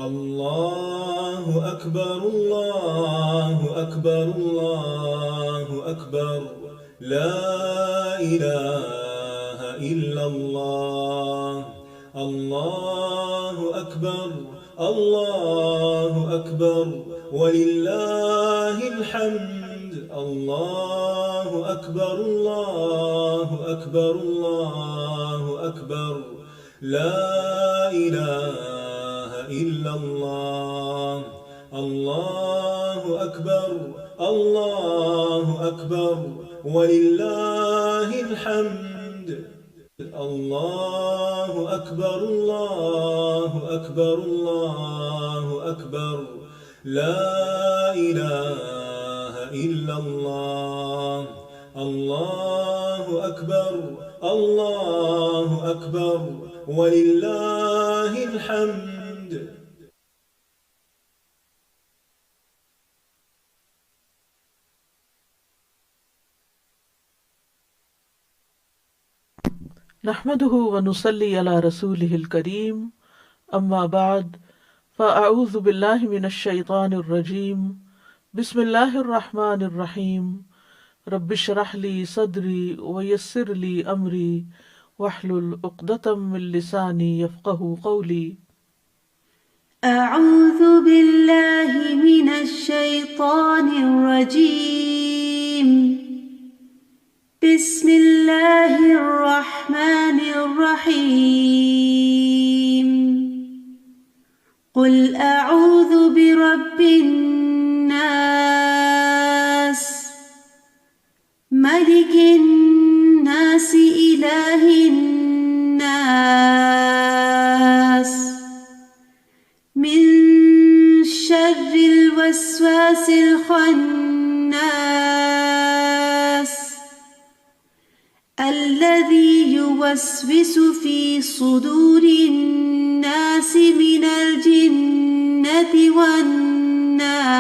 اللہ اکبر اللہ اکبر اللہ اکبر لا الہ الا اللہ اللہ اکبر اللہ اکبر وللہ الحمد اللہ اکبر اللہ اکبر اللہ اکبر لا الہ إلا الله الله أكبر الله أكبر ولله الحمد الله أكبر الله أكبر الله أكبر لا إله إلا الله الله أكبر الله أكبر ولله الحمد. نحمده ونصلي على رسوله الكريم اما بعد فاعوذ بالله من الشيطان الرجيم بسم الله الرحمن الرحيم رب اشرح لي صدري ويسر لي امري واحلل عقدة من لساني يفقهوا قولي. اعوذ بالله من الشيطان الرجيم بسم اللہ الرحمن الرحیم قل اعوذ برب الناس ملک الناس الہ الناس من شر الوسواس الخناس الذي يوسوس في صدور الناس من الجنة والناس.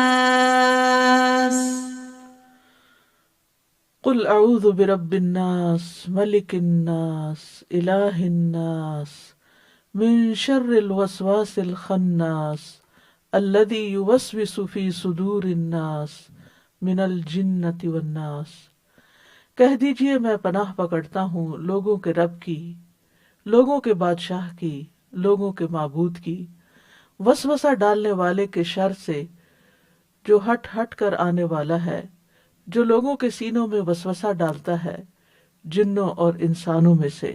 قل اعوذ برب الناس ملک الناس الہ الناس من شر الوسواس الخناس الذي يوسوس في صدور الناس من الجنة والناس. کہہ دیجئے میں پناہ پکڑتا ہوں لوگوں کے رب کی، لوگوں کے بادشاہ کی، لوگوں کے معبود کی، وسوسہ ڈالنے والے کے شر سے جو ہٹ ہٹ کر آنے والا ہے، جو لوگوں کے سینوں میں وسوسہ ڈالتا ہے جنوں اور انسانوں میں سے.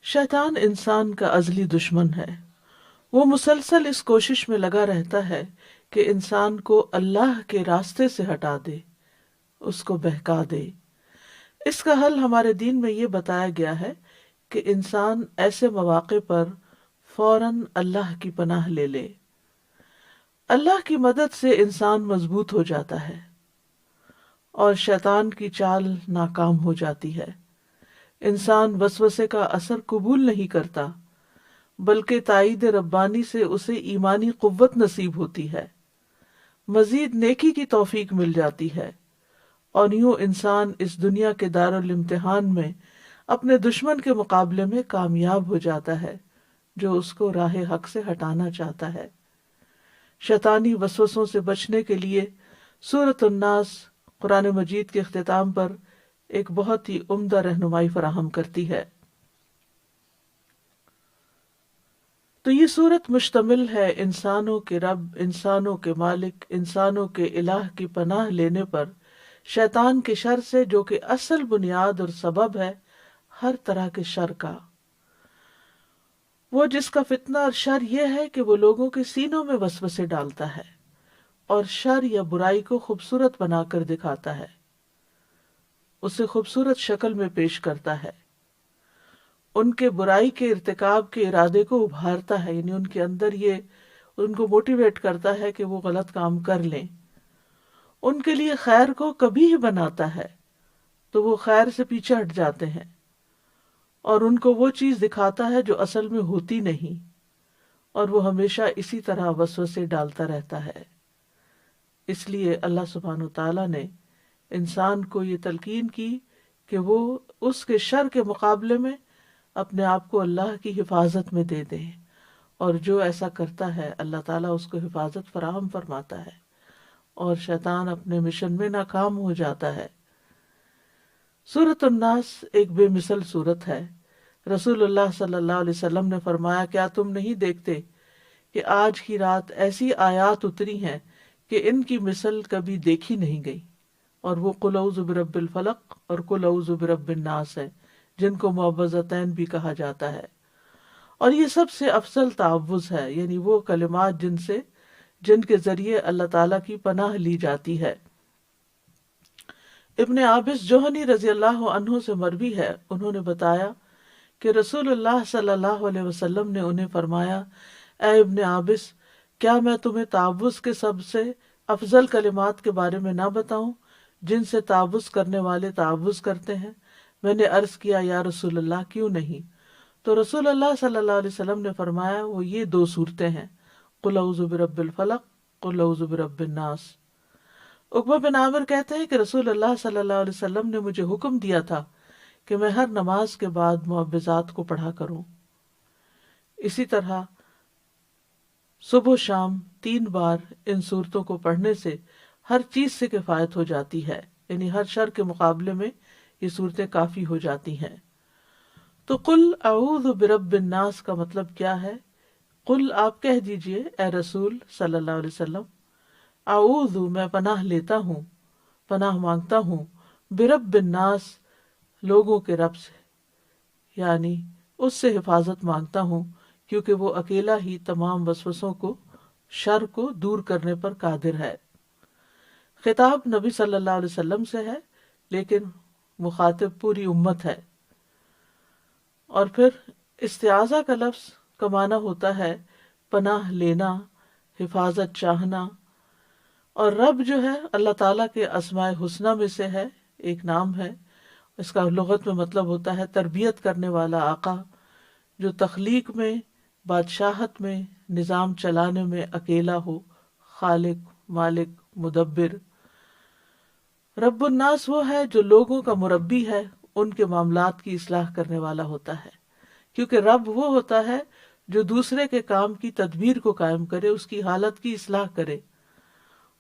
شیطان انسان کا ازلی دشمن ہے. وہ مسلسل اس کوشش میں لگا رہتا ہے کہ انسان کو اللہ کے راستے سے ہٹا دے، اس کو بہکا دے. اس کا حل ہمارے دین میں یہ بتایا گیا ہے کہ انسان ایسے مواقع پر فوراً اللہ کی پناہ لے لے. اللہ کی مدد سے انسان مضبوط ہو جاتا ہے اور شیطان کی چال ناکام ہو جاتی ہے. انسان وسوسے کا اثر قبول نہیں کرتا بلکہ تائید ربانی سے اسے ایمانی قوت نصیب ہوتی ہے، مزید نیکی کی توفیق مل جاتی ہے، اور یوں انسان اس دنیا کے دارالامتحان میں اپنے دشمن کے مقابلے میں کامیاب ہو جاتا ہے جو اس کو راہ حق سے ہٹانا چاہتا ہے. شیطانی وسوسوں سے بچنے کے لیے سورۃ الناس قرآن مجید کے اختتام پر ایک بہت ہی عمدہ رہنمائی فراہم کرتی ہے. تو یہ سورت مشتمل ہے انسانوں کے رب، انسانوں کے مالک، انسانوں کے الہ کی پناہ لینے پر شیطان کے شر سے، جو کہ اصل بنیاد اور سبب ہے ہر طرح کے شر کا. وہ جس کا فتنہ اور شر یہ ہے کہ وہ لوگوں کے سینوں میں وسوسے ڈالتا ہے اور شر یا برائی کو خوبصورت بنا کر دکھاتا ہے، اسے خوبصورت شکل میں پیش کرتا ہے، ان کے برائی کے ارتکاب کے ارادے کو ابھارتا ہے، یعنی ان کے اندر یہ ان کو موٹیویٹ کرتا ہے کہ وہ غلط کام کر لیں. ان کے لیے خیر کو کبھی ہی بناتا ہے تو وہ خیر سے پیچھے ہٹ جاتے ہیں، اور ان کو وہ چیز دکھاتا ہے جو اصل میں ہوتی نہیں، اور وہ ہمیشہ اسی طرح وسوسے ڈالتا رہتا ہے. اس لیے اللہ سبحانہ وتعالیٰ نے انسان کو یہ تلقین کی کہ وہ اس کے شر کے مقابلے میں اپنے آپ کو اللہ کی حفاظت میں دے دے، اور جو ایسا کرتا ہے اللہ تعالیٰ اس کو حفاظت فراہم فرماتا ہے اور شیطان اپنے مشن میں ناکام ہو جاتا ہے۔ سورۃ الناس ایک بے مثل سورت ہے۔ رسول اللہ صلی اللہ علیہ وسلم نے فرمایا، کیا تم نہیں دیکھتے کہ آج کی رات ایسی آیات اتری ہیں کہ ان کی مثل کبھی دیکھی نہیں گئی، اور وہ قل اعوذ برب الفلق اور قل اعوذ برب الناس ہے، جن کو معوذتین بھی کہا جاتا ہے، اور یہ سب سے افضل تعوذ ہے، یعنی وہ کلمات جن کے ذریعے اللہ تعالیٰ کی پناہ لی جاتی ہے۔ ابن عابس جوہنی رضی اللہ عنہ سے مروی ہے، انہوں نے بتایا کہ رسول اللہ صلی اللہ علیہ وسلم نے انہیں فرمایا، اے ابن عابس، کیا میں تمہیں تعوذ کے سب سے افضل کلمات کے بارے میں نہ بتاؤں جن سے تعوذ کرنے والے تعوذ کرتے ہیں؟ میں نے عرض کیا، یا رسول اللہ، کیوں نہیں؟ تو رسول اللہ صلی اللہ علیہ وسلم نے فرمایا، وہ یہ 2 صورتیں ہیں، قل اعوذ برب الفلق، قل اعوذ برب الناس۔ عقبہ بن عامر کہتے ہیں کہ رسول اللہ صلی اللہ علیہ وسلم نے مجھے حکم دیا تھا کہ میں ہر نماز کے بعد معوذات کو پڑھا کروں۔ اسی طرح صبح و شام 3 بار ان صورتوں کو پڑھنے سے ہر چیز سے کفایت ہو جاتی ہے، یعنی ہر شر کے مقابلے میں یہ صورتیں کافی ہو جاتی ہیں۔ تو قل اعوذ برب الناس کا مطلب کیا ہے؟ قل آپ کہہ دیجئے اے رسول صلی اللہ علیہ وسلم، اعوذ میں پناہ لیتا ہوں، پناہ مانگتا ہوں، برب الناس لوگوں کے رب سے، یعنی اس سے حفاظت مانگتا ہوں کیونکہ وہ اکیلا ہی تمام وسوسوں کو، شر کو دور کرنے پر قادر ہے۔ خطاب نبی صلی اللہ علیہ وسلم سے ہے، لیکن مخاطب پوری امت ہے۔ اور پھر استعاذہ کا لفظ کا معنی ہوتا ہے پناہ لینا، حفاظت چاہنا، اور رب جو ہے اللہ تعالیٰ کے اسماء حسنہ میں سے ہے، ایک نام ہے، اس کا لغت میں مطلب ہوتا ہے تربیت کرنے والا آقا، جو تخلیق میں، بادشاہت میں، نظام چلانے میں اکیلا ہو، خالق، مالک، مدبر۔ رب الناس وہ ہے جو لوگوں کا مربی ہے، ان کے معاملات کی اصلاح کرنے والا ہوتا ہے، کیونکہ رب وہ ہوتا ہے جو دوسرے کے کام کی تدبیر کو قائم کرے، اس کی حالت کی اصلاح کرے۔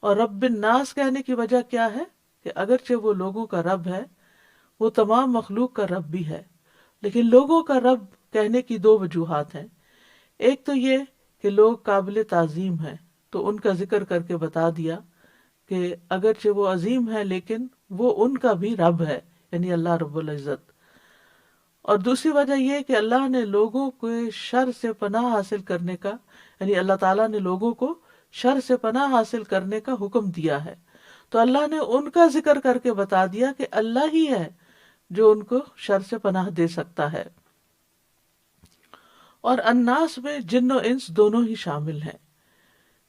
اور رب الناس کہنے کی وجہ کیا ہے؟ کہ اگرچہ وہ لوگوں کا رب ہے، وہ تمام مخلوق کا رب بھی ہے، لیکن لوگوں کا رب کہنے کی 2 وجوہات ہیں۔ ایک تو یہ کہ لوگ قابل تعظیم ہیں، تو ان کا ذکر کر کے بتا دیا کہ اگرچہ وہ عظیم ہے لیکن وہ ان کا بھی رب ہے، یعنی اللہ رب العزت۔ اور دوسری وجہ یہ کہ اللہ نے لوگوں کو شر سے پناہ حاصل کرنے کا، یعنی اللہ تعالیٰ نے لوگوں کو شر سے پناہ حاصل کرنے کا حکم دیا ہے، تو اللہ نے ان کا ذکر کر کے بتا دیا کہ اللہ ہی ہے جو ان کو شر سے پناہ دے سکتا ہے۔ اور الناس میں جن و انس دونوں ہی شامل ہیں،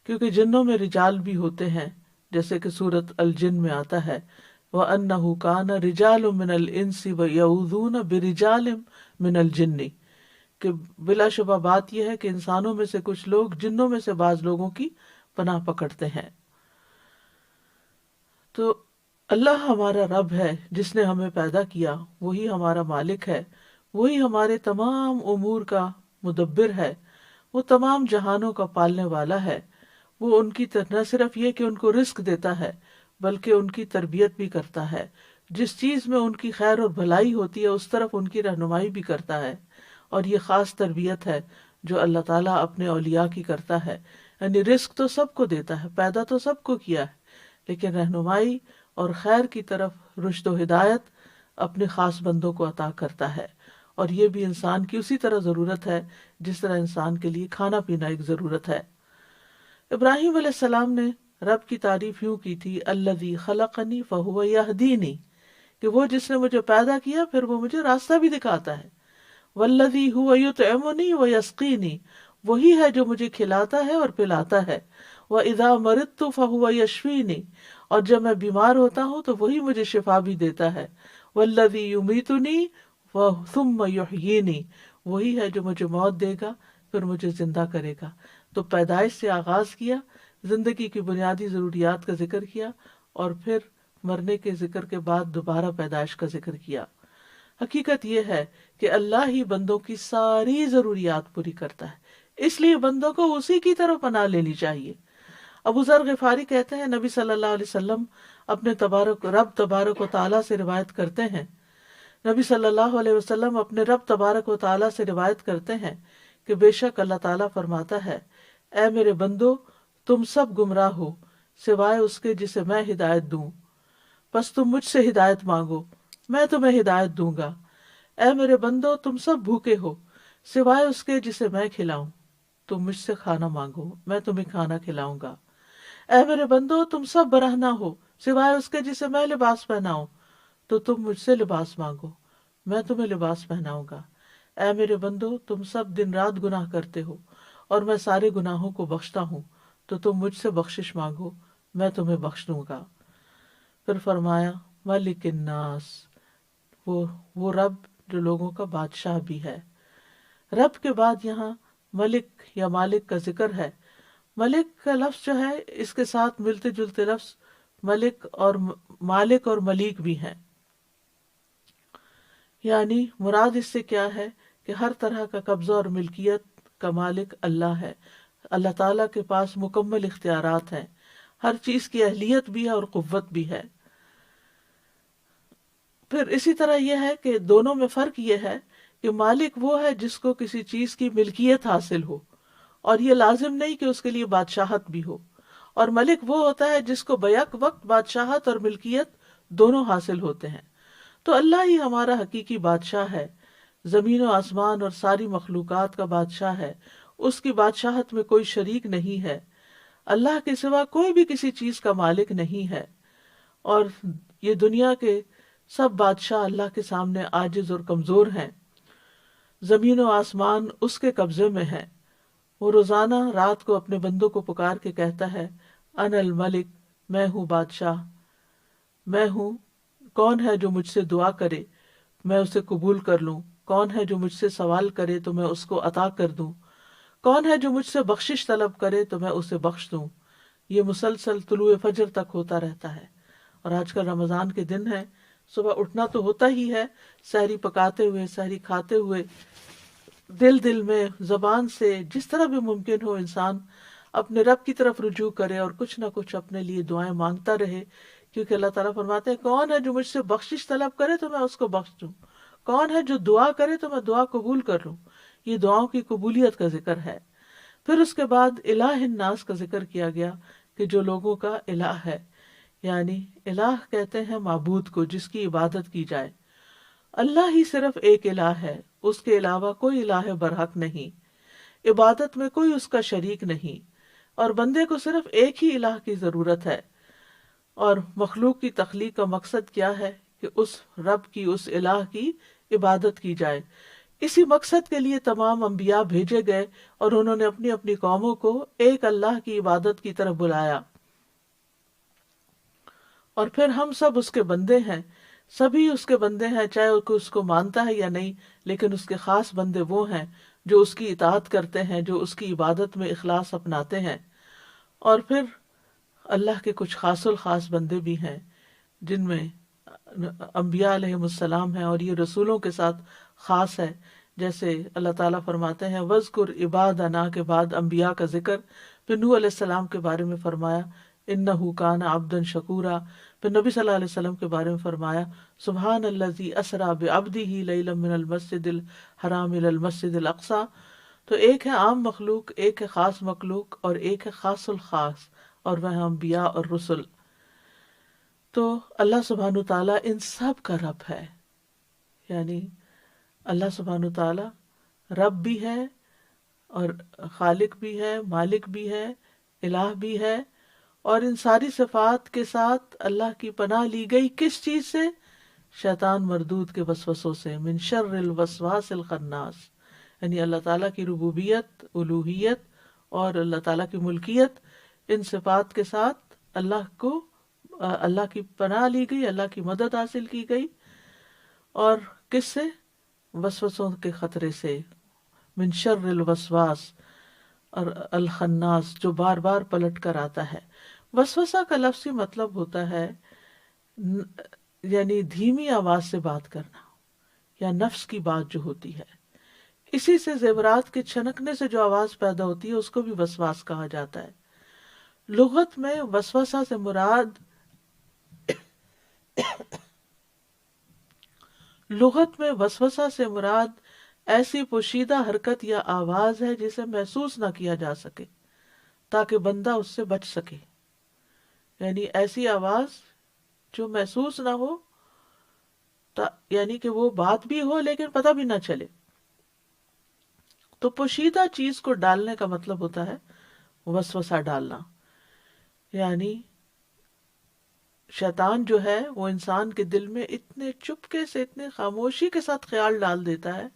کیونکہ جنوں میں رجال بھی ہوتے ہیں، جیسے کہ سورۃ الجن میں آتا ہے وَأَنَّهُ كَانَ رِجَالٌ مِّنَ الْإِنسِ وَيَعُوذُونَ بِرِجَالٍ مِّنَ الْجِنِّ، کہ بلا شبہ بات یہ ہے کہ انسانوں میں سے کچھ لوگ جنوں میں سے بعض لوگوں کی پناہ پکڑتے ہیں۔ تو اللہ ہمارا رب ہے جس نے ہمیں پیدا کیا، وہی ہمارا مالک ہے، وہی ہمارے تمام امور کا مدبر ہے، وہ تمام جہانوں کا پالنے والا ہے۔ وہ ان کی نہ صرف یہ کہ ان کو رزق دیتا ہے بلکہ ان کی تربیت بھی کرتا ہے، جس چیز میں ان کی خیر اور بھلائی ہوتی ہے اس طرف ان کی رہنمائی بھی کرتا ہے۔ اور یہ خاص تربیت ہے جو اللہ تعالیٰ اپنے اولیاء کی کرتا ہے، یعنی رزق تو سب کو دیتا ہے، پیدا تو سب کو کیا ہے، لیکن رہنمائی اور خیر کی طرف رشد و ہدایت اپنے خاص بندوں کو عطا کرتا ہے۔ اور یہ بھی انسان کی اسی طرح ضرورت ہے جس طرح انسان کے لیے کھانا پینا ایک ضرورت ہے۔ ابراہیم علیہ السلام نے رب کی تعریف یوں کی تھی، الذی خلقنی فہو یہدینی، کہ وہ جس نے مجھے پیدا کیا پھر وہ مجھے راستہ بھی دکھاتا ہے، والذی هو یطعمنی ویسقینی، وہی ہے جو مجھے کھلاتا ہے اور پلاتا ہے، وَإِذَا مَرِضْتُ فَهُوَ يَشْفِينِ، اور جب میں بیمار ہوتا ہوں تو وہی مجھے شفا بھی دیتا ہے، وَالَّذِي يُمِيتُنِي ثُمَّ يُحْيِينِ، وہی ہے جو مجھے موت دے گا پھر مجھے زندہ کرے گا۔ تو پیدائش سے آغاز کیا، زندگی کی بنیادی ضروریات کا ذکر کیا، اور پھر مرنے کے ذکر کے بعد دوبارہ پیدائش کا ذکر کیا۔ حقیقت یہ ہے کہ اللہ ہی بندوں کی ساری ضروریات پوری کرتا ہے، اس لیے بندوں کو اسی کی طرف پناہ لینی چاہیے۔ ابو ذر غفاری کہتے ہیں نبی صلی اللہ علیہ وسلم اپنے رب تبارک و تعالیٰ سے روایت کرتے ہیں، نبی صلی اللہ علیہ وسلم اپنے رب تبارک و تعالیٰ سے روایت کرتے ہیں کہ بے شک اللہ تعالیٰ فرماتا ہے، اے میرے بندو تم سب گمراہ ہو سوائے اس کے جسے میں ہدایت دوں، بس تم مجھ سے ہدایت مانگو میں تمہیں ہدایت دوں گا۔ اے میرے بندو تم سب بھوکے ہو سوائے اس کے جسے میں کھلاؤں، تم مجھ سے کھانا مانگو میں تمہیں کھانا کھلاؤں گا۔ اے میرے بندو تم سب برہنہ ہو سوائے اس کے جسے میں لباس پہناؤں، تو تم مجھ سے لباس مانگو میں تمہیں لباس پہناؤں گا۔ اے میرے بندو تم سب دن رات گناہ کرتے ہو اور میں سارے گناہوں کو بخشتا ہوں، تو تم مجھ سے بخشش مانگو میں تمہیں بخش دوں گا۔ پھر فرمایا ملک الناس، وہ رب جو لوگوں کا بادشاہ بھی ہے۔ رب کے بعد یہاں ملک یا مالک کا ذکر ہے۔ ملک کا لفظ جو ہے اس کے ساتھ ملتے جلتے لفظ ملک اور مالک اور ملیک بھی ہیں، یعنی مراد اس سے کیا ہے کہ ہر طرح کا قبضہ اور ملکیت کا مالک اللہ ہے۔ اللہ تعالیٰ کے پاس مکمل اختیارات ہیں، ہر چیز کی اہلیت بھی ہے اور قوت بھی ہے۔ پھر اسی طرح یہ ہے کہ دونوں میں فرق یہ ہے کہ مالک وہ ہے جس کو کسی چیز کی ملکیت حاصل ہو، اور یہ لازم نہیں کہ اس کے لیے بادشاہت بھی ہو، اور ملک وہ ہوتا ہے جس کو بیک وقت بادشاہت اور ملکیت دونوں حاصل ہوتے ہیں۔ تو اللہ ہی ہمارا حقیقی بادشاہ ہے، زمین و آسمان اور ساری مخلوقات کا بادشاہ ہے، اس کی بادشاہت میں کوئی شریک نہیں ہے، اللہ کے سوا کوئی بھی کسی چیز کا مالک نہیں ہے، اور یہ دنیا کے سب بادشاہ اللہ کے سامنے عاجز اور کمزور ہیں، زمین و آسمان اس کے قبضے میں ہیں۔ وہ روزانہ رات کو اپنے بندوں کو پکار کے کہتا ہے انا الملک، میں ہوں بادشاہ، میں ہوں، کون ہے جو مجھ سے دعا کرے میں اسے قبول کر لوں، کون ہے جو مجھ سے سوال کرے تو میں اس کو عطا کر دوں، کون ہے جو مجھ سے بخشش طلب کرے تو میں اسے بخش دوں۔ یہ مسلسل طلوع فجر تک ہوتا رہتا ہے، اور آج کل رمضان کے دن ہے، صبح اٹھنا تو ہوتا ہی ہے، سحری پکاتے ہوئے سحری کھاتے ہوئے دل میں زبان سے جس طرح بھی ممکن ہو انسان اپنے رب کی طرف رجوع کرے اور کچھ نہ کچھ اپنے لیے دعائیں مانگتا رہے، کیونکہ اللہ تعالیٰ فرماتے ہیں کون ہے جو مجھ سے بخشش طلب کرے تو میں اس کو بخش دوں، کون ہے جو دعا کرے تو میں دعا قبول کر لوں۔ یہ دعاؤں کی قبولیت کا ذکر ہے۔ پھر اس کے بعد الہ الناس کا ذکر کیا گیا کہ جو لوگوں کا الہ ہے، یعنی الہ کہتے ہیں معبود کو جس کی عبادت کی جائے۔ اللہ ہی صرف ایک الہ ہے، اس کے علاوہ کوئی الہ برحق نہیں، عبادت میں کوئی اس کا شریک نہیں، اور بندے کو صرف ایک ہی الہ کی ضرورت ہے۔ اور مخلوق کی تخلیق کا مقصد کیا ہے کہ اس رب کی، اس الہ کی عبادت کی جائے۔ اسی مقصد کے لیے تمام انبیاء بھیجے گئے اور انہوں نے اپنی اپنی قوموں کو ایک اللہ کی عبادت کی طرف بلایا۔ اور پھر ہم سب اس کے بندے ہیں، سبھی اس کے بندے ہیں، چاہے اس کو مانتا ہے یا نہیں، لیکن اس کے خاص بندے وہ ہیں جو اس کی اطاعت کرتے ہیں، جو اس کی عبادت میں اخلاص اپناتے ہیں۔ اور پھر اللہ کے کچھ خاص الخاص بندے بھی ہیں جن میں انبیاء علیہم السلام ہیں، اور یہ رسولوں کے ساتھ خاص ہے، جیسے اللہ تعالیٰ فرماتے ہیں وَاذْكُرْ عِبَادَنَا کے بعد انبیاء کا ذکر، پھر نوح علیہ السلام کے بارے میں فرمایا انہ کان عبدا شکورا، پھر نبی صلی اللہ علیہ وسلم کے بارے میں فرمایا سبحان الذی اسری بعبدہ لیلا من المسجد الحرام الی المسجد الاقصی۔ تو ایک ہے عام مخلوق، ایک ہے خاص مخلوق، اور ایک ہے خاص الخاص، اور وہ انبیاء اور رسل۔ تو اللہ سبحانہ تعالیٰ ان سب کا رب ہے، یعنی اللہ سبحانہ تعالیٰ رب بھی ہے اور خالق بھی ہے، مالک بھی ہے، الہ بھی ہے، اور ان ساری صفات کے ساتھ اللہ کی پناہ لی گئی کس چیز سے؟ شیطان مردود کے وسوسوں سے، من شر الوسواس الخناس، یعنی اللہ تعالیٰ کی ربوبیت، الوہیت اور اللہ تعالیٰ کی ملکیت، ان صفات کے ساتھ اللہ کی پناہ لی گئی، اللہ کی مدد حاصل کی گئی، اور کس سے؟ وسوسوں کے خطرے سے، من شر الوسواس اور الخناس، جو بار بار پلٹ کر آتا ہے۔ وسوسہ کا لفظی مطلب ہوتا ہے یعنی دھیمی آواز سے بات کرنا، یا نفس کی بات جو ہوتی ہے. اسی سے زیورات کے چھنکنے سے جو آواز پیدا ہوتی ہے اس کو بھی وسواس کہا جاتا ہے. لغت میں وسوسہ سے مراد ایسی پوشیدہ حرکت یا آواز ہے جسے محسوس نہ کیا جا سکے تاکہ بندہ اس سے بچ سکے. یعنی ایسی آواز جو محسوس نہ ہو، یعنی کہ وہ بات بھی ہو لیکن پتہ بھی نہ چلے. تو پوشیدہ چیز کو ڈالنے کا مطلب ہوتا ہے وسوسہ ڈالنا. یعنی شیطان جو ہے وہ انسان کے دل میں اتنے چپکے سے، اتنے خاموشی کے ساتھ خیال ڈال دیتا ہے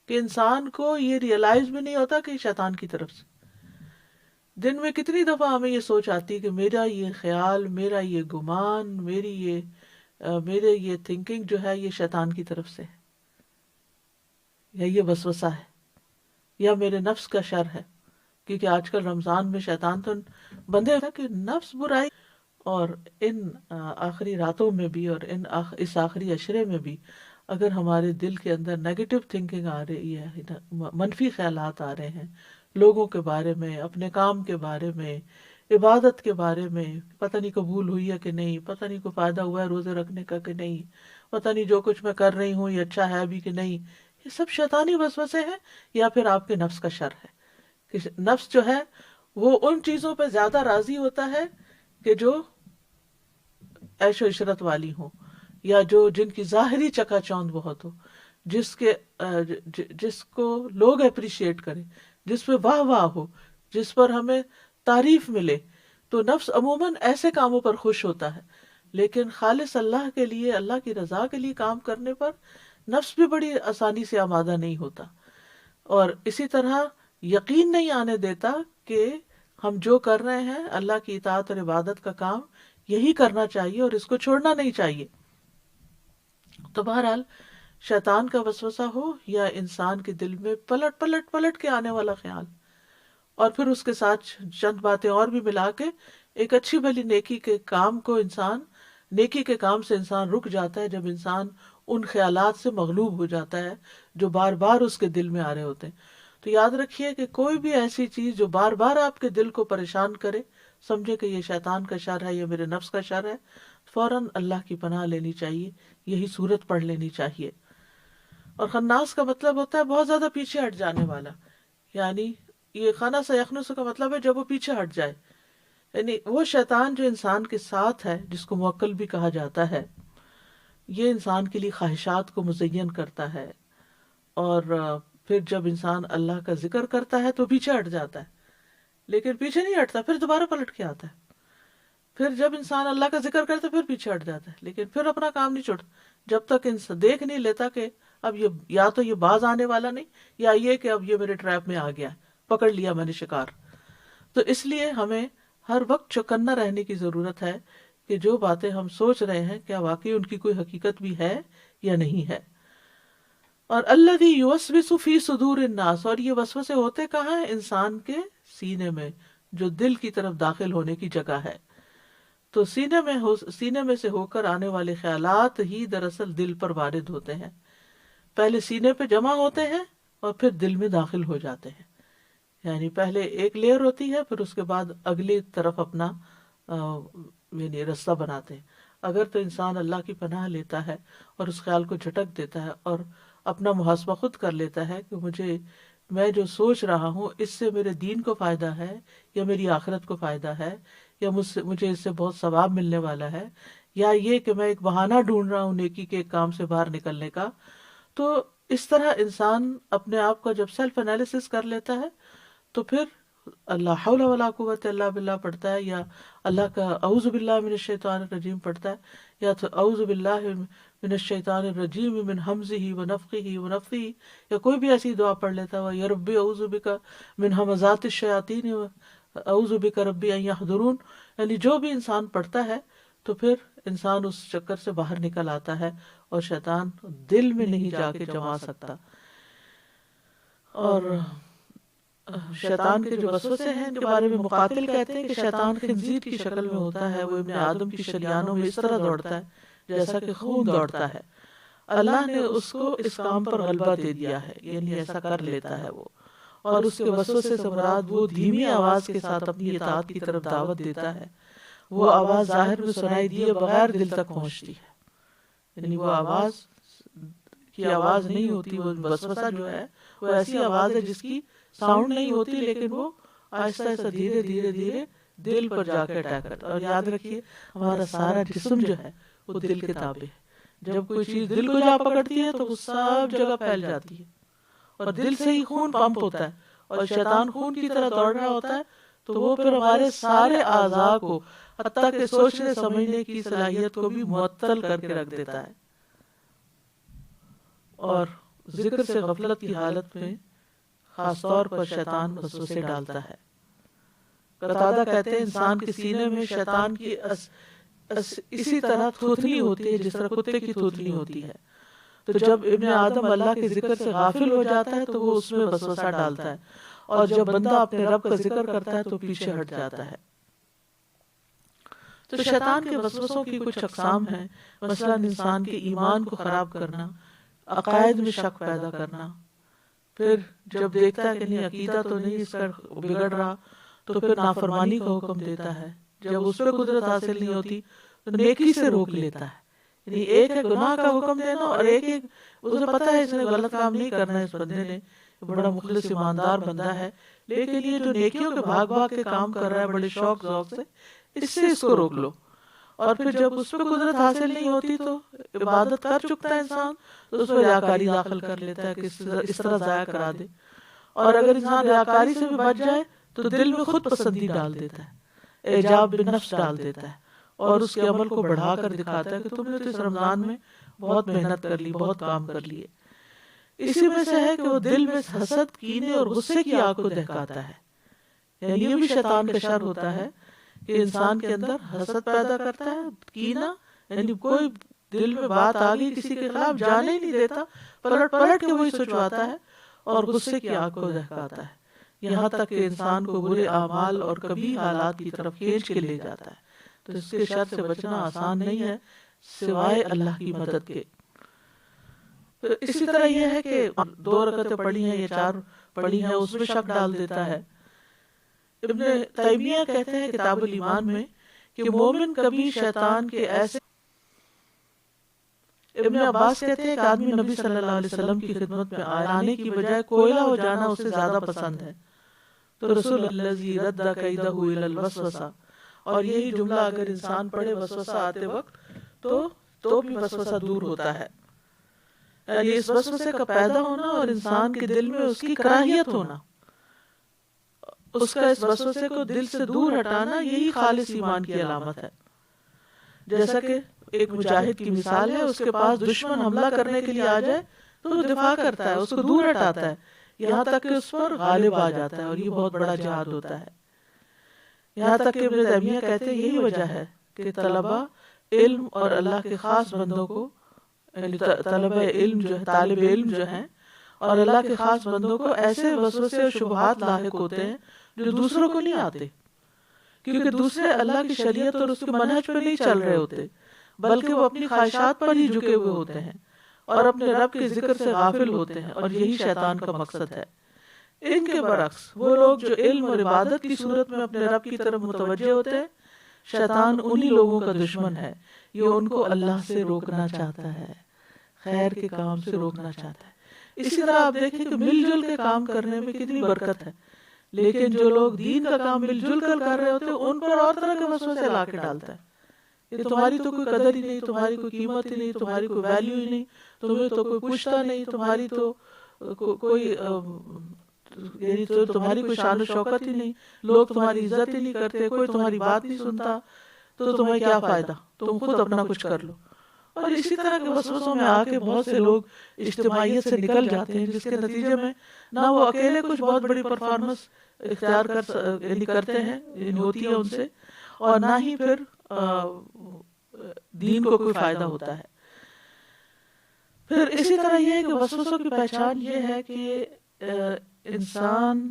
کہ انسان کو یہ ریئلائز بھی نہیں ہوتا کہ شیطان کی طرف سے. دن میں کتنی دفعہ ہمیں یہ سوچ آتی ہے کہ میرا یہ خیال، میرا یہ گمان، میرے یہ تھنکنگ جو ہے یہ شیطان کی طرف سے ہے، یا یہ وسوسہ ہے، یا میرے نفس کا شر ہے. کیونکہ آج کل رمضان میں شیطان تو بندے ہیں کہ نفس برائی، اور ان آخری راتوں میں بھی اور اس آخری عشرے میں بھی اگر ہمارے دل کے اندر نیگیٹو تھنکنگ آ رہی ہے، منفی خیالات آ رہے ہیں لوگوں کے بارے میں، اپنے کام کے بارے میں، عبادت کے بارے میں، پتہ نہیں قبول ہوئی ہے کہ نہیں، پتہ نہیں کوئی فائدہ ہوا ہے روزے رکھنے کا کہ نہیں، پتہ نہیں جو کچھ میں کر رہی ہوں یہ اچھا ہے بھی کہ نہیں، یہ سب شیطانی وسوسے ہیں یا پھر آپ کے نفس کا شر ہے. کہ نفس جو ہے وہ ان چیزوں پہ زیادہ راضی ہوتا ہے کہ جو عیش و عشرت والی ہوں، یا جن کی ظاہری چکا چوند بہت ہو، جس کو لوگ اپریشیٹ کریں، جس پہ واہ واہ ہو، جس پر ہمیں تعریف ملے. تو نفس عموماً ایسے کاموں پر خوش ہوتا ہے. لیکن خالص اللہ کے لیے، اللہ کی رضا کے لیے کام کرنے پر نفس بھی بڑی آسانی سے آمادہ نہیں ہوتا. اور اسی طرح یقین نہیں آنے دیتا کہ ہم جو کر رہے ہیں اللہ کی اطاعت اور عبادت کا کام یہی کرنا چاہیے اور اس کو چھوڑنا نہیں چاہیے. تو بہرحال شیطان کا وسوسہ ہو یا انسان کے دل میں پلٹ کے آنے والا خیال، اور پھر اس کے ساتھ چند باتیں اور بھی ملا کے ایک اچھی بھلی نیکی کے کام سے انسان رک جاتا ہے جب انسان ان خیالات سے مغلوب ہو جاتا ہے جو بار بار اس کے دل میں آ رہے ہوتے ہیں. تو یاد رکھیے کہ کوئی بھی ایسی چیز جو بار بار آپ کے دل کو پریشان کرے، سمجھے کہ یہ شیطان کا شر ہے یا میرے نفس کا شر ہے، فوراً اللہ کی پناہ لینی چاہیے، یہی سورت پڑھ لینی چاہیے. اور خناس کا مطلب ہوتا ہے بہت زیادہ پیچھے ہٹ جانے والا. یعنی یہ خنا سیخنس کا مطلب ہے جب وہ پیچھے ہٹ جائے. یعنی وہ شیطان جو انسان کے ساتھ ہے، جس کو موکل بھی کہا جاتا ہے، یہ انسان کے لیے خواہشات کو مزین کرتا ہے، اور پھر جب انسان اللہ کا ذکر کرتا ہے تو پیچھے ہٹ جاتا ہے، لیکن پیچھے نہیں ہٹتا، پھر دوبارہ پلٹ کے آتا ہے. پھر جب انسان اللہ کا ذکر کرتا ہے پھر پیچھے ہٹ جاتا ہے، لیکن پھر اپنا کام نہیں چھوڑتا جب تک انسان دیکھ نہیں لیتا کہ اب یہ یا تو یہ باز آنے والا نہیں، یا یہ کہ اب یہ میرے ٹریپ میں آ گیا، پکڑ لیا میں نے شکار. تو اس لیے ہمیں ہر وقت چوکنا رہنے کی ضرورت ہے کہ جو باتیں ہم سوچ رہے ہیں کیا واقعی ان کی کوئی حقیقت بھی ہے یا نہیں ہے. اور الذی یوسوس فی صدور الناس، اور یہ وسوسے ہوتے کہاں ہیں؟ انسان کے سینے میں، جو دل کی طرف داخل ہونے کی جگہ ہے. تو سینے میں سے ہو کر آنے والے خیالات ہی دراصل دل پر وارد ہوتے ہیں. پہلے سینے پہ جمع ہوتے ہیں اور پھر دل میں داخل ہو جاتے ہیں. یعنی پہلے ایک لیئر ہوتی ہے، پھر اس کے بعد اگلی طرف اپنا یعنی رستہ بناتے ہیں. اگر تو انسان اللہ کی پناہ لیتا ہے اور اس خیال کو جھٹک دیتا ہے اور اپنا محاسبہ خود کر لیتا ہے کہ میں جو سوچ رہا ہوں اس سے میرے دین کو فائدہ ہے یا میری آخرت کو فائدہ ہے، یا مجھے اس سے بہت ثواب ملنے والا ہے، یا یہ کہ میں ایک بہانہ ڈھونڈ رہا ہوں نیکی کے ایک کام سے باہر نکلنے کا. تو اس طرح انسان اپنے آپ کو جب سیلف انالیسس کر لیتا ہے تو پھر اللہ حول ولا قوت الا باللہ پڑھتا ہے، یا اللہ کا اعوذ باللہ من الشیطان الرجیم پڑھتا ہے، یا تو اعوذ باللہ من الشیطان الرجیم من حمزہ ونفخہ ونفثہ، یا کوئی بھی ایسی دعا پڑھ لیتا ہے، یا ربی اعوذ بک من ہمزات الشیاطین اعوذ بک ربی ان یحضرون. یعنی جو بھی انسان پڑھتا ہے تو پھر انسان اس چکر سے باہر نکل آتا ہے اور شیطان دل میں نہیں جا کے جما سکتا. اور شیطان کے جو وسوسے ہیں ان کے بارے میں مقاتل کہتے ہیں کہ شیطان خنزیر کی شکل میں ہوتا ہے، وہ ابن آدم کی شریانوں میں اس طرح دوڑتا ہے جیسا کہ خون دوڑتا ہے، اللہ نے اس کو اس کام پر غلبہ دے دیا ہے، یعنی ایسا کر لیتا ہے وہ، اور اس کے وسوسے سے مراد وہ دھیمی آواز کے ساتھ اپنی اطاعت کی طرف دعوت دیتا ہے، وہ آواز ظاہر میں سنائی دیے بغیر دل تک پہنچتی ہے، یعنی وہ آواز کی آواز نہیں ہوتی، وہ وسوسہ جو ہے وہ ایسی آواز ہے جس کی ساؤنڈ نہیں ہوتی، لیکن وہ آہستہ آہستہ دھیرے دھیرے دھیرے دل پر جا کے اٹیک کرتا ہے۔ اور یاد رکھیے ہمارا سارا جسم جو ہے وہ دل کے تابع ہے، جب کوئی چیز دل کو جا پکڑتی ہے تو وہ سب جگہ پھیل جاتی ہے، اور دل سے ہی خون پمپ ہوتا ہے، اور شیطان خون کی طرح دوڑ رہا ہوتا ہے، تو وہ پھر ہمارے سارے اعضاء کو حتیٰ کہ سوچنے سمجھنے کی صلاحیت کو بھی معطل کر کے رکھ دیتا ہے، اور ذکر سے غفلت کی حالت میں خاص طور پر شیطان وسوسے ڈالتا ہے۔ قتادہ کہتے ہیں انسان کے سینے میں شیطان کی اسی طرح تھوتنی ہوتی ہے جس طرح کتے کی تھوتنی ہوتی ہے، تو جب ابن آدم اللہ کے ذکر سے غافل ہو جاتا ہے تو وہ اس میں وسوسہ ڈالتا ہے، اور جب بندہ اپنے رب کا ذکر کرتا ہے تو پیچھے ہٹ جاتا ہے۔ تو شیطان کے وسوسوں کی کچھ اقسام ہیں، مثلا انسان کے ایمان کو خراب کرنا، عقائد میں شک پیدا کرنا، پھر جب دیکھتا ہے کہ نہیں عقیدہ تو نہیں اس کا بگڑ رہا تو پھر نافرمانی کا حکم دیتا ہے، جب اس پہ قدرت حاصل نہیں ہوتی تو نیکی سے روک لیتا ہے، یعنی ایک ہے گناہ کا حکم دینا، اور ایک اسے پتا ہے اس نے غلط کام نہیں کرنا ہے، اس بندے نے بڑا مخلص ایماندار بندہ ہے، لیکن یہ جو نیکیوں کے بھاگ بھاگ کے کام کر رہا ہے بڑے شوق ذوق سے، اس سے اس کو روک لو، اور پھر جب اس پہ قدرت حاصل نہیں ہوتی تو عبادت کر چکتا ہے انسان تو اس میں ریاکاری داخل کر لیتا ہے کہ اس طرح ضائع کرا دے، اور اگر انسان ریاکاری سے بھی بچ جائے تو دل میں خود پسندی ڈال دیتا ہے، اعجاب بالنفس ڈال دیتا ہے، اور اس کے عمل کو بڑھا کر دکھاتا ہے کہ تم نے تو اس رمضان میں بہت محنت کر لی، بہت کام کر لیے۔ اسی میں سے ہے کہ وہ دل میں حسد، کینے اور غصے کی آگ کو دہکاتا ہے، یعنی یہ بھی شیطان کا شر ہوتا ہے کہ انسان کے اندر حسد پیدا کرتا ہے، کینہ، یعنی کوئی دل میں بات آ گئی کسی کے خلاف جانے ہی نہیں دیتا، پلٹ پلٹ کے وہی سوچواتا ہے، اور غصے کی آگ کو دہکاتا ہے، یہاں تک کہ انسان کو برے اعمال اور کبھی حالات کی طرف کھینچ کے لے جاتا ہے۔ تو اس کے شر سے بچنا آسان نہیں ہے سوائے اللہ کی مدد کے۔ تو اسی طرح یہ ہے کہ 2 رکعتیں پڑھی ہیں یا 4 پڑھی ہیں اس میں شک ڈال دیتا ہے۔ ابن تیمیہ کہتے ہیں کتاب الایمان میں کہ مومن کبھی شیطان کے ایسے، ابن عباس کہتے ہیں کہ آدمی نبی صلی اللہ علیہ وسلم کی خدمت میں آنے کی بجائے کوئلہ ہو جانا اسے زیادہ پسند ہے، تو رسول اللہ الذی رد کیدہ الی الوسوسہ، اور یہی جملہ اگر انسان پڑھے وسوسہ آتے وقت تو بھی وسوسہ دور ہوتا ہے، یعنی اس وسوسے کا پیدا ہونا اور انسان کے دل میں اس کی کراہیت ہونا، اس کا اس وسوسے کو دل سے دور ہٹانا، یہی خالص ایمان کی علامت ہے۔ جیسا کہ ایک مجاہد کی مثال ہے، اس کے پاس دشمن حملہ کرنے کے لیے آ جائے تو وہ دفاع کرتا ہے، اس کو دور ہٹاتا ہے، یہاں تک کہ اس پر غالب آ جاتا ہے، اور یہ بہت بڑا جہاد ہوتا ہے۔ یہاں تک کہ ابن تیمیہ کہتے ہیں یہی وجہ ہے کہ طلبہ علم اور اللہ کے خاص بندوں کو، یعنی طلبہ علم جو ہے، طالب علم جو ہیں اور اللہ کے خاص بندوں کو ایسے وسوسے اور شبہات لاحق ہوتے ہیں جو دوسروں کو نہیں آتے، کیونکہ دوسرے اللہ کی شریعت اور اس کے منہج پر نہیں چل رہے ہوتے، بلکہ وہ اپنی خواہشات پر ہی جھکے ہوئے ہوتے ہیں اور اپنے رب کے ذکر سے غافل ہوتے ہیں، اور یہی شیطان کا مقصد ہے۔ ان کے برعکس وہ لوگ جو علم اور عبادت کی صورت میں اپنے رب کی طرف متوجہ ہوتے ہیں، شیطان انہی لوگوں کا دشمن ہے، یہ ان کو اللہ سے روکنا چاہتا ہے، خیر کے کام سے روکنا چاہتا ہے۔ اسی طرح آپ دیکھیں کہ مل جل کے کام کرنے میں کتنی برکت ہے، لیکن جو لوگ دین کا کام مل جل کر کر رہے ہوتے ہیں ان پر اور طرح کے وسوسے لا کے ڈالتا ہے، کہ تمہاری تو کوئی قدر ہی نہیں، تمہاری کوئی قیمت ہی نہیں، تمہاری کوئی ویلیو ہی نہیں، تمہیں تو کوئی پوچھتا نہیں، تمہاری تو کوئی یعنی تو تمہاری کوئی شان و شوکت ہی نہیں، لوگ تمہاری عزت ہی نہیں کرتے، کوئی تمہاری بات نہیں سنتا، تو تمہیں کیا فائدہ، تم خود اپنا کچھ کر لو۔ اور اسی طرح کے وسوسوں میں آ کے بہت سے لوگ اجتماعیت سے نکل جاتے ہیں، جس کے نتیجے میں نہ وہ اکیلے کچھ بہت بڑی پرفارمنس اختیار کرتے ہیں، یعنی ہوتی ہے ان سے، اور نہ ہی پھر دین کو کوئی فائدہ ہوتا ہے۔ پھر اسی طرح یہ ہے کہ وسوسوں کی پہچان یہ ہے کہ انسان،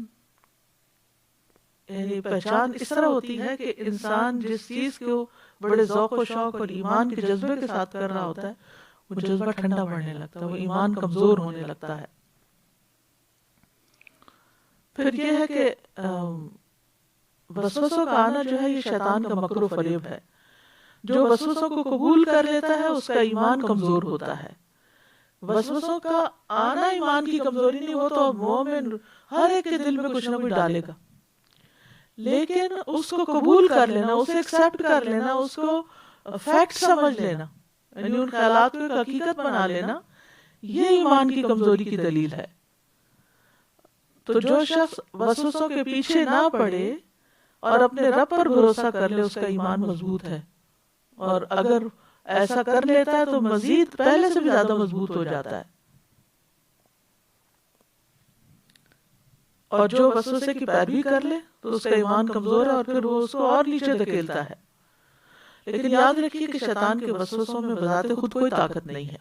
یعنی پہچان اس طرح ہوتی ہے کہ انسان جس چیز کو بڑے ذوق و شوق اور ایمان کے جذبے کے ساتھ کر رہا ہوتا ہے وہ جذبہ ٹھنڈا پڑنے لگتا ہے، وہ ایمان کمزور ہونے لگتا ہے۔ پھر یہ ہے کہ وسوسوں کا آنا جو ہے یہ شیطان کا مکر و فریب ہے۔ جو وسوسوں کو قبول کر لیتا ہے اس کا ایمان کمزور ہوتا ہے۔ وسوسوں کا آنا ایمان کی کمزوری نہیں، وہ تو مومن ہر ایک کے دل میں کچھ نہ کچھ ڈالے گا، لیکن اس کو قبول کر لینا، اسے ایکسیپٹ کر لینا، اس کو فیکٹ سمجھ لینا، یعنی ان خیالات کو ایک حقیقت بنا لینا، یہ ایمان کی کمزوری کی دلیل ہے۔ تو جو شخص وسوسوں کے پیچھے نہ پڑے اور اپنے رب پر بھروسہ کر لے، اس کا ایمان مضبوط ہے، اور اگر ایسا کر لیتا ہے تو مزید پہلے سے بھی زیادہ مضبوط ہو جاتا ہے۔ اور جو وسوسے کی پیروی کر لے تو اس کا ایمان کمزور ہے اور پھر وہ اس کو اور نیچے دھکیلتا ہے۔ لیکن یاد رکھیے کہ شیطان کے وسوسوں میں بذات خود کوئی طاقت نہیں ہے،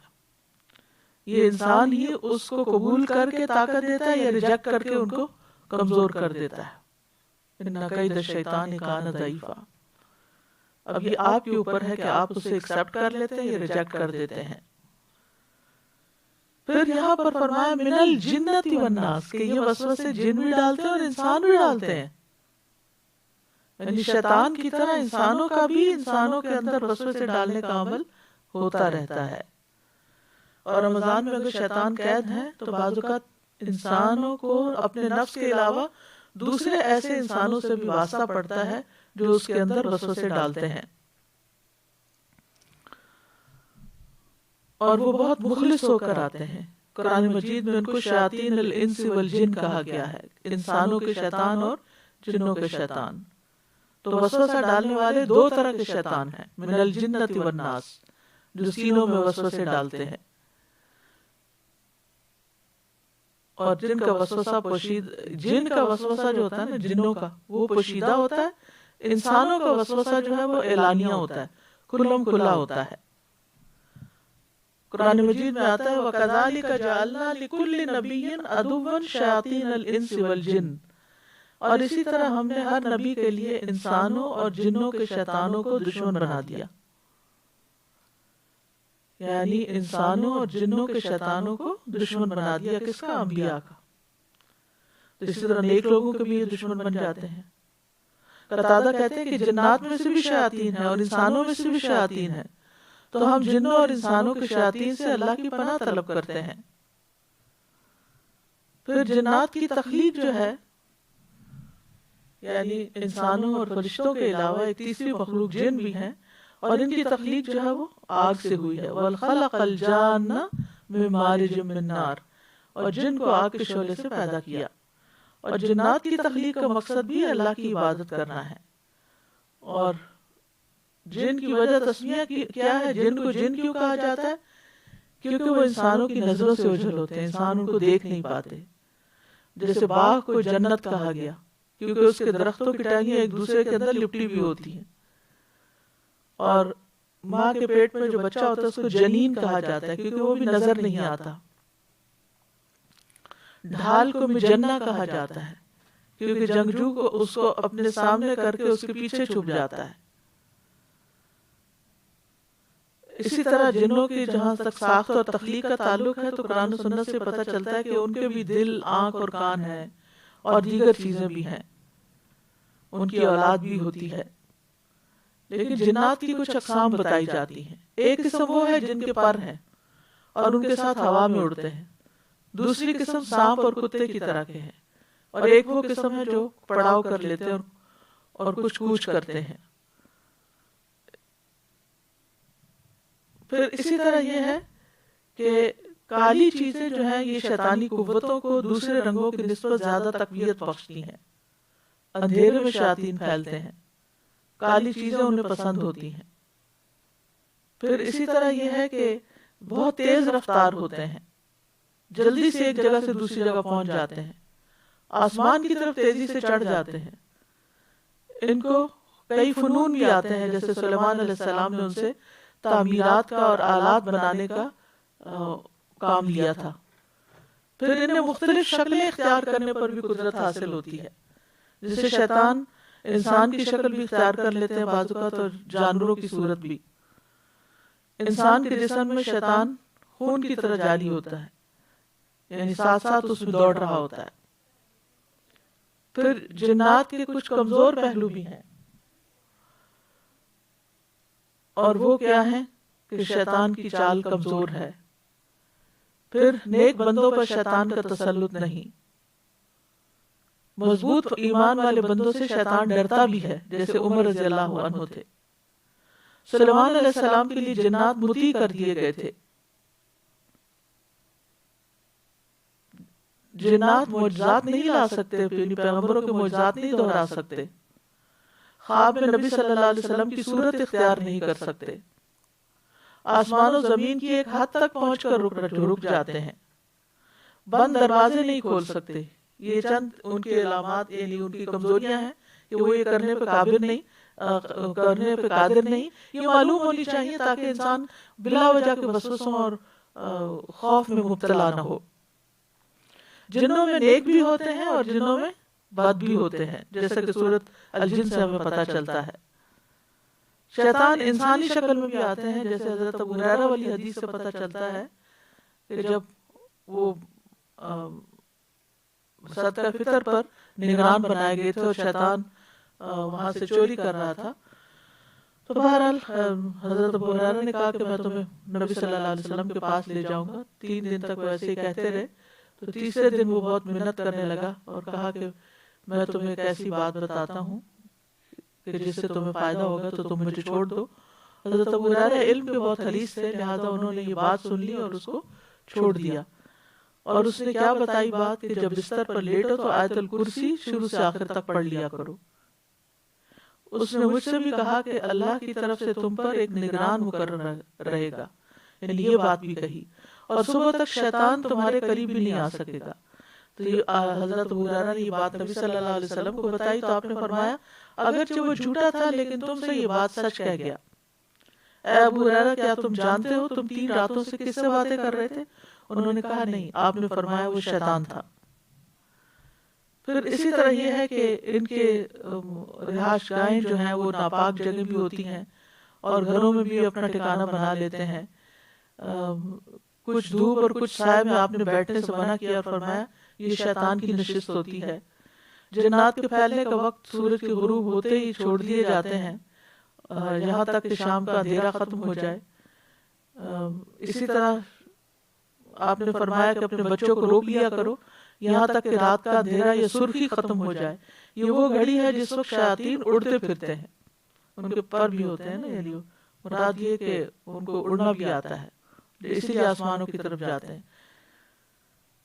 یہ انسان ہی اس کو قبول کر کے طاقت دیتا ہے یا ریجیکٹ کر کے ان کو کمزور کر دیتا ہے۔ ان کید الشیطان کان ضعیفا۔ اب یہ آپ کے اوپر ہے کہ آپ اسے ایکسیپٹ کر لیتے ہیں یا ریجیکٹ کر دیتے ہیں۔ پھر یہاں پر فرمایا من الجنۃ والناس، کہ یہ وسوسے جن بھی ڈالتے ہیں اور انسان بھی ڈالتے ہیں، یعنی شیطان کی طرح انسانوں کا بھی انسانوں کے اندر وسوسے ڈالنے کا عمل ہوتا رہتا ہے۔ اور رمضان میں اگر شیطان قید ہے تو بعض اوقات انسانوں کو اپنے نفس کے علاوہ دوسرے ایسے انسانوں سے بھی واسطہ پڑتا ہے جو اس کے اندر وسوسے ڈالتے ہیں، اور وہ بہت مخلص ہو کر آتے ہیں۔ قرآن مجید میں ان کو شیاطین الانس والجن کہا گیا ہے، انسانوں کے شیطان اور جنوں کے شیطان۔ تو وسوسہ ڈالنے والے دو طرح کے شیطان ہیں، من الجنۃ والناس، جو سینوں میں وسوسے ڈالتے ہیں، اور جن کا وسوسہ جن کا وسوسہ جو ہوتا ہے نا جنوں کا، وہ پوشیدہ ہوتا ہے، انسانوں کا وسوسہ جو ہے وہ اعلانیہ ہوتا ہے، کھلم کھلا ہوتا ہے۔ قرآن مجید میں آتا ہے وَكَذَلِكَ جَعَلْنَا لِكُلِّ نَبِيٍّ عَدُوًّا شَيَاطِينَ الْإِنسِ وَالْجِنِّ، اور اسی طرح ہم نے ہر نبی کے لیے انسانوں اور جنوں کے شیطانوں کو دشمن بنا دیا، یعنی انسانوں اور جنوں کے شیطانوں کو دشمن بنا دیا۔ کس کا؟ انبیاء کا۔ تو اسی طرح نیک لوگوں کے بھی یہ دشمن بن جاتے ہیں۔ قتادہ کہتے ہیں کہ جنات میں سے بھی شیاطین ہیں اور انسانوں میں سے بھی شیاطین ہیں، تو ہم جنوں اور انسانوں کے شیاطین سے اللہ کی پناہ طلب کرتے ہیں۔ پھر جنات کی تخلیق جو ہے، یعنی انسانوں اور فرشتوں کے علاوہ ایک تیسری مخلوق جن بھی ہیں، اور ان کی تخلیق جو ہے وہ آگ سے ہوئی ہے۔ وَخَلَقَ الْجَانَّ مِن مَارِجٍ مِّن نَّارٍ، اور جن کو آگ کے شعلے سے پیدا کیا۔ اور جنات کی تخلیق کا مقصد بھی اللہ کی عبادت کرنا ہے۔ اور جن کی وجہ تسمیہ کیا ہے، جن کو جن کیوں کہا جاتا ہے؟ کیونکہ وہ انسانوں کی نظروں سے اوجھل ہوتے ہیں، انسان ان کو دیکھ نہیں پاتے۔ جیسے باغ کو جنت کہا گیا کیونکہ اس کے درختوں کی ٹہنیاں ایک دوسرے کے اندر لپٹی بھی ہوتی ہیں، اور ماں کے پیٹ میں جو بچہ ہوتا ہے اس کو جنین کہا جاتا ہے کیونکہ وہ بھی نظر نہیں آتا۔ ڈھال کو مجنہ کہا جاتا ہے کیونکہ جنگجو کو اس کو اپنے سامنے کر کے اس کے پیچھے چھپ جاتا ہے۔ اسی طرح جنوں کی جہاں تک ساخت اور تخلیق کا تعلق ہے تو قرآن و سنت سے پتہ چلتا ہے کہ ان کے بھی دل، آنکھ اور کان ہیں، اور دیگر چیزیں بھی ہیں، ان کی اولاد بھی ہوتی ہے۔ لیکن جنات کی کچھ اقسام بتائی جاتی ہیں۔ ایک قسم وہ ہے جن کے پر ہیں اور ان کے ساتھ ہوا میں اڑتے ہیں، دوسری قسم سانپ اور کتے کی طرح کے ہیں، اور ایک وہ قسم ہے جو پڑاؤ کر لیتے ہیں اور کچھ کوچ کرتے ہیں۔ پھر اسی طرح یہ ہے کہ کالی چیزیں جو ہیں یہ شیطانی قوتوں کو دوسرے رنگوں کی نسبت زیادہ تقویت بخشتی ہیں، اندھیرے میں شیاطین پھیلتے ہیں، کالی چیزیں انہیں پسند ہوتی ہیں۔ پھر اسی طرح یہ ہے کہ بہت تیز رفتار ہوتے ہیں، جلدی سے ایک جگہ سے دوسری جگہ پہنچ جاتے ہیں، آسمان کی طرف تیزی سے چڑھ جاتے ہیں۔ ان کو کئی فنون بھی آتے ہیں، جیسے سلیمان علیہ السلام نے ان سے تعمیرات کا اور آلات بنانے کا کام لیا تھا۔ پھر انہیں مختلف شکلیں اختیار کرنے پر بھی قدرت حاصل ہوتی ہے، جیسے شیطان انسان کی شکل بھی اختیار کر لیتے ہیں بعض اوقات، اور جانوروں کی صورت بھی۔ انسان کے جسم میں شیطان خون کی طرح جاری ہوتا ہے، یعنی ساتھ ساتھ اس میں دوڑ رہا ہوتا ہے۔ پھر جنات کے کچھ کمزور پہلو بھی ہیں، اور وہ کیا ہیں کہ شیطان کی چال کمزور ہے۔ پھر نیک بندوں پر شیطان کا تسلط نہیں۔ مضبوط ایمان والے بندوں سے شیطان ڈرتا بھی ہے، جیسے عمر رضی اللہ عنہ تھے۔ سلیمان علیہ السلام کے لیے جنات مطیع کر دیے گئے تھے۔ جنات معجزات نہیں لا سکتے، یعنی پیغمبروں کے معجزات نہیں دہرا سکتے، خواب میں نبی صلی اللہ علیہ وسلم کی صورت اختیار نہیں کر سکتے، آسمان و زمین کی ایک حد تک پہنچ کر رک جاتے ہیں، بند دروازے نہیں کھول سکتے۔ یہ چند ان کے علامات، یعنی ان کی کمزوریاں ہیں کہ وہ یہ کرنے پہ قادر نہیں۔ یہ معلوم ہونی چاہیے تاکہ انسان بلا وجہ کے وسوسوں اور خوف میں مبتلا نہ ہو۔ جنوں میں نیک بھی ہوتے ہیں اور جنوں میں بد بھی ہوتے ہیں، جیسا کہ سورۃ الجن سے ہمیں پتہ چلتا ہے۔ شیطان انسانی شکل میں بھی آتے ہیں، جیسے حضرت ابو ہریرہ والی حدیث سے پتہ چلتا ہے کہ جب وہ صدقہ فطر پر نگران بنائے گئے تھے اور شیطان وہاں سے چوری کر رہا تھا، تو بہرحال حضرت ابو ہریرہ نے کہا کہ میں تمہیں نبی صلی اللہ علیہ وسلم کے پاس لے جاؤں گا۔ 3 دن تک وہ ایسے ہی کہتے رہے، تو تیسرے دن وہ بہت محنت کرنے لگا اور کہا کہ میں تمہیں ایک ایسی بات بتاتا ہوں کہ جس سے تمہیں فائدہ ہوگا، تو تم مجھے چھوڑ دو۔ حضرت ابو ہریرہ علم کے بہت حریص تھے، لہٰذا انہوں نے یہ بات سن لی اور اس کو چھوڑ دیا۔ اور اس نے کیا بتائی بات کہ جب بستر پر لیٹو تو آیت الکرسی شروع سے آخر تک پڑھ لیا کرو۔ اس نے مجھ سے بھی کہا کہ اللہ کی طرف سے تم پر ایک نگران مقرر رہے گا، یعنی یہ بات بھی کہی، اور صبح تک شیطان تمہارے قریب بھی نہیں آ سکے گا۔ تو یہ حضرت ابو ہریرہ نے یہ بات نبی صلی اللہ علیہ وسلم کو بتائی، تو آپ نے فرمایا اگرچہ وہ جھوٹا تھا لیکن تم سے یہ بات سچ کہہ گیا۔ اے ابو ہریرہ، کیا تم جانتے ہو تم 3 راتوں سے کس سے باتیں کر رہے تھے؟ انہوں نے کہا نہیں۔ آپ نے فرمایا وہ شیطان تھا۔ پھر اسی طرح یہ ہے کہ ان کے رہائش گاہیں جو ہیں وہ ناپاک جگہ بھی ہوتی ہیں، اور گھروں میں بھی اپنا ٹھکانہ بنا لیتے ہیں۔ کچھ دھوپ اور کچھ سائے میں آپ نے بیٹھنے سے منع کیا اور فرمایا یہ شیطان کی نشست ہوتی ہے۔ جنات کے پھیلنے کا وقت سورج کے غروب ہوتے ہی چھوڑ دیے جاتے ہیں، یہاں تک کہ شام کا اندھیرا ختم ہو جائے۔ اسی طرح آپ نے فرمایا کہ اپنے بچوں کو روک لیا کرو یہاں تک کہ رات کا اندھیرا یا سرخی ختم ہو جائے۔ یہ وہ گھڑی ہے جس وقت شیاطین اڑتے پھرتے ہیں، ان کے پر بھی ہوتے ہیں نا، یعنی مراد یہ کہ ان کو اڑنا بھی آتا ہے، اسی لیے آسمانوں کی طرف جاتے ہیں۔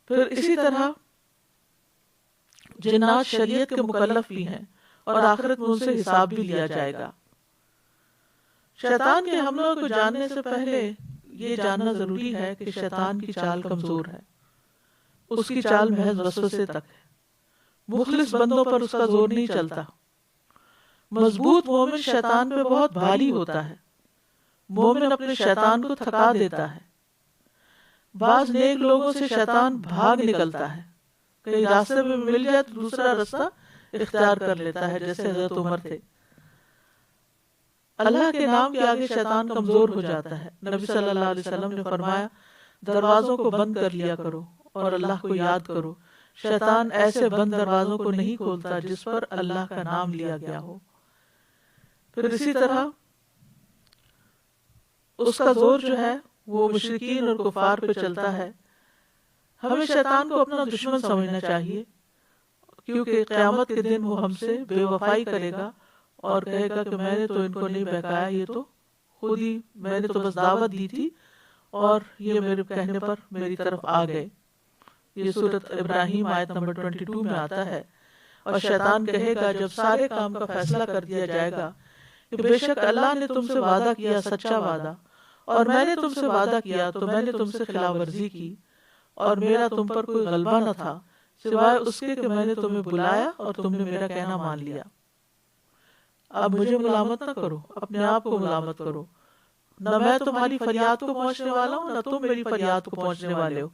پھر اسی طرح جنات شریعت کے مکلف بھی ہیں اور آخرت میں ان سے حساب بھی لیا جائے گا۔ شیطان کے حملوں کو جاننے سے پہلے یہ جاننا ضروری ہے کہ شیطان کی چال کمزور ہے، اس کی چال محض وسوسے تک ہے، مخلص بندوں پر اس کا زور نہیں چلتا۔ مضبوط مومن شیطان پہ بہت بھاری ہوتا ہے، مومن اپنے شیطان کو تھکا دیتا ہے۔ بعض نیک لوگوں سے شیطان بھاگ نکلتا ہے، کہیں راستے میں مل جائے تو دوسرا راستہ اختیار کر لیتا ہے، جیسے حضرت عمر تھے۔ اللہ کے نام کے آگے شیطان کمزور ہو جاتا ہے۔ نبی صلی اللہ علیہ وسلم نے فرمایا دروازوں کو بند کر لیا کرو اور اللہ کو یاد کرو، شیطان ایسے بند دروازوں کو نہیں کھولتا جس پر اللہ کا نام لیا گیا ہو۔ پھر اسی طرح اس کا زور جو ہے وہ مشرکین اور کفار پہ چلتا ہے۔ ہمیں شیطان کو اپنا دشمن سمجھنا چاہیے، کیونکہ قیامت کے دن وہ ہم سے بے وفائی کرے گا اور کہے گا کہ میں نے تو ان کو نہیں بہکایا، یہ تو خود ہی، میں نے تو بس دعوت دی تھی اور یہ میرے کہنے پر میری طرف آ گئے۔ یہ سورۃ ابراہیم آیت نمبر 22 میں آتا ہے۔ اور شیطان کہے گا جب سارے کام کا فیصلہ کر دیا جائے گا کہ بے شک اللہ نے تم سے وعدہ کیا سچا وعدہ، اور میں نے تم سے وعدہ کیا تو میں نے تم سے خلاف ورزی کی، اور میرا تم پر کوئی غلبہ نہ تھا سوائے اس کے کہ میں نے تمہیں بلایا اور تم نے میرا کہنا مان لیا۔ اب مجھے ملامت نہ کرو، اپنے آپ کو ملامت کرو، نہ میں تمہاری فریاد کو پہنچنے والا ہوں نہ تم میری فریاد کو پہنچنے والے ہو۔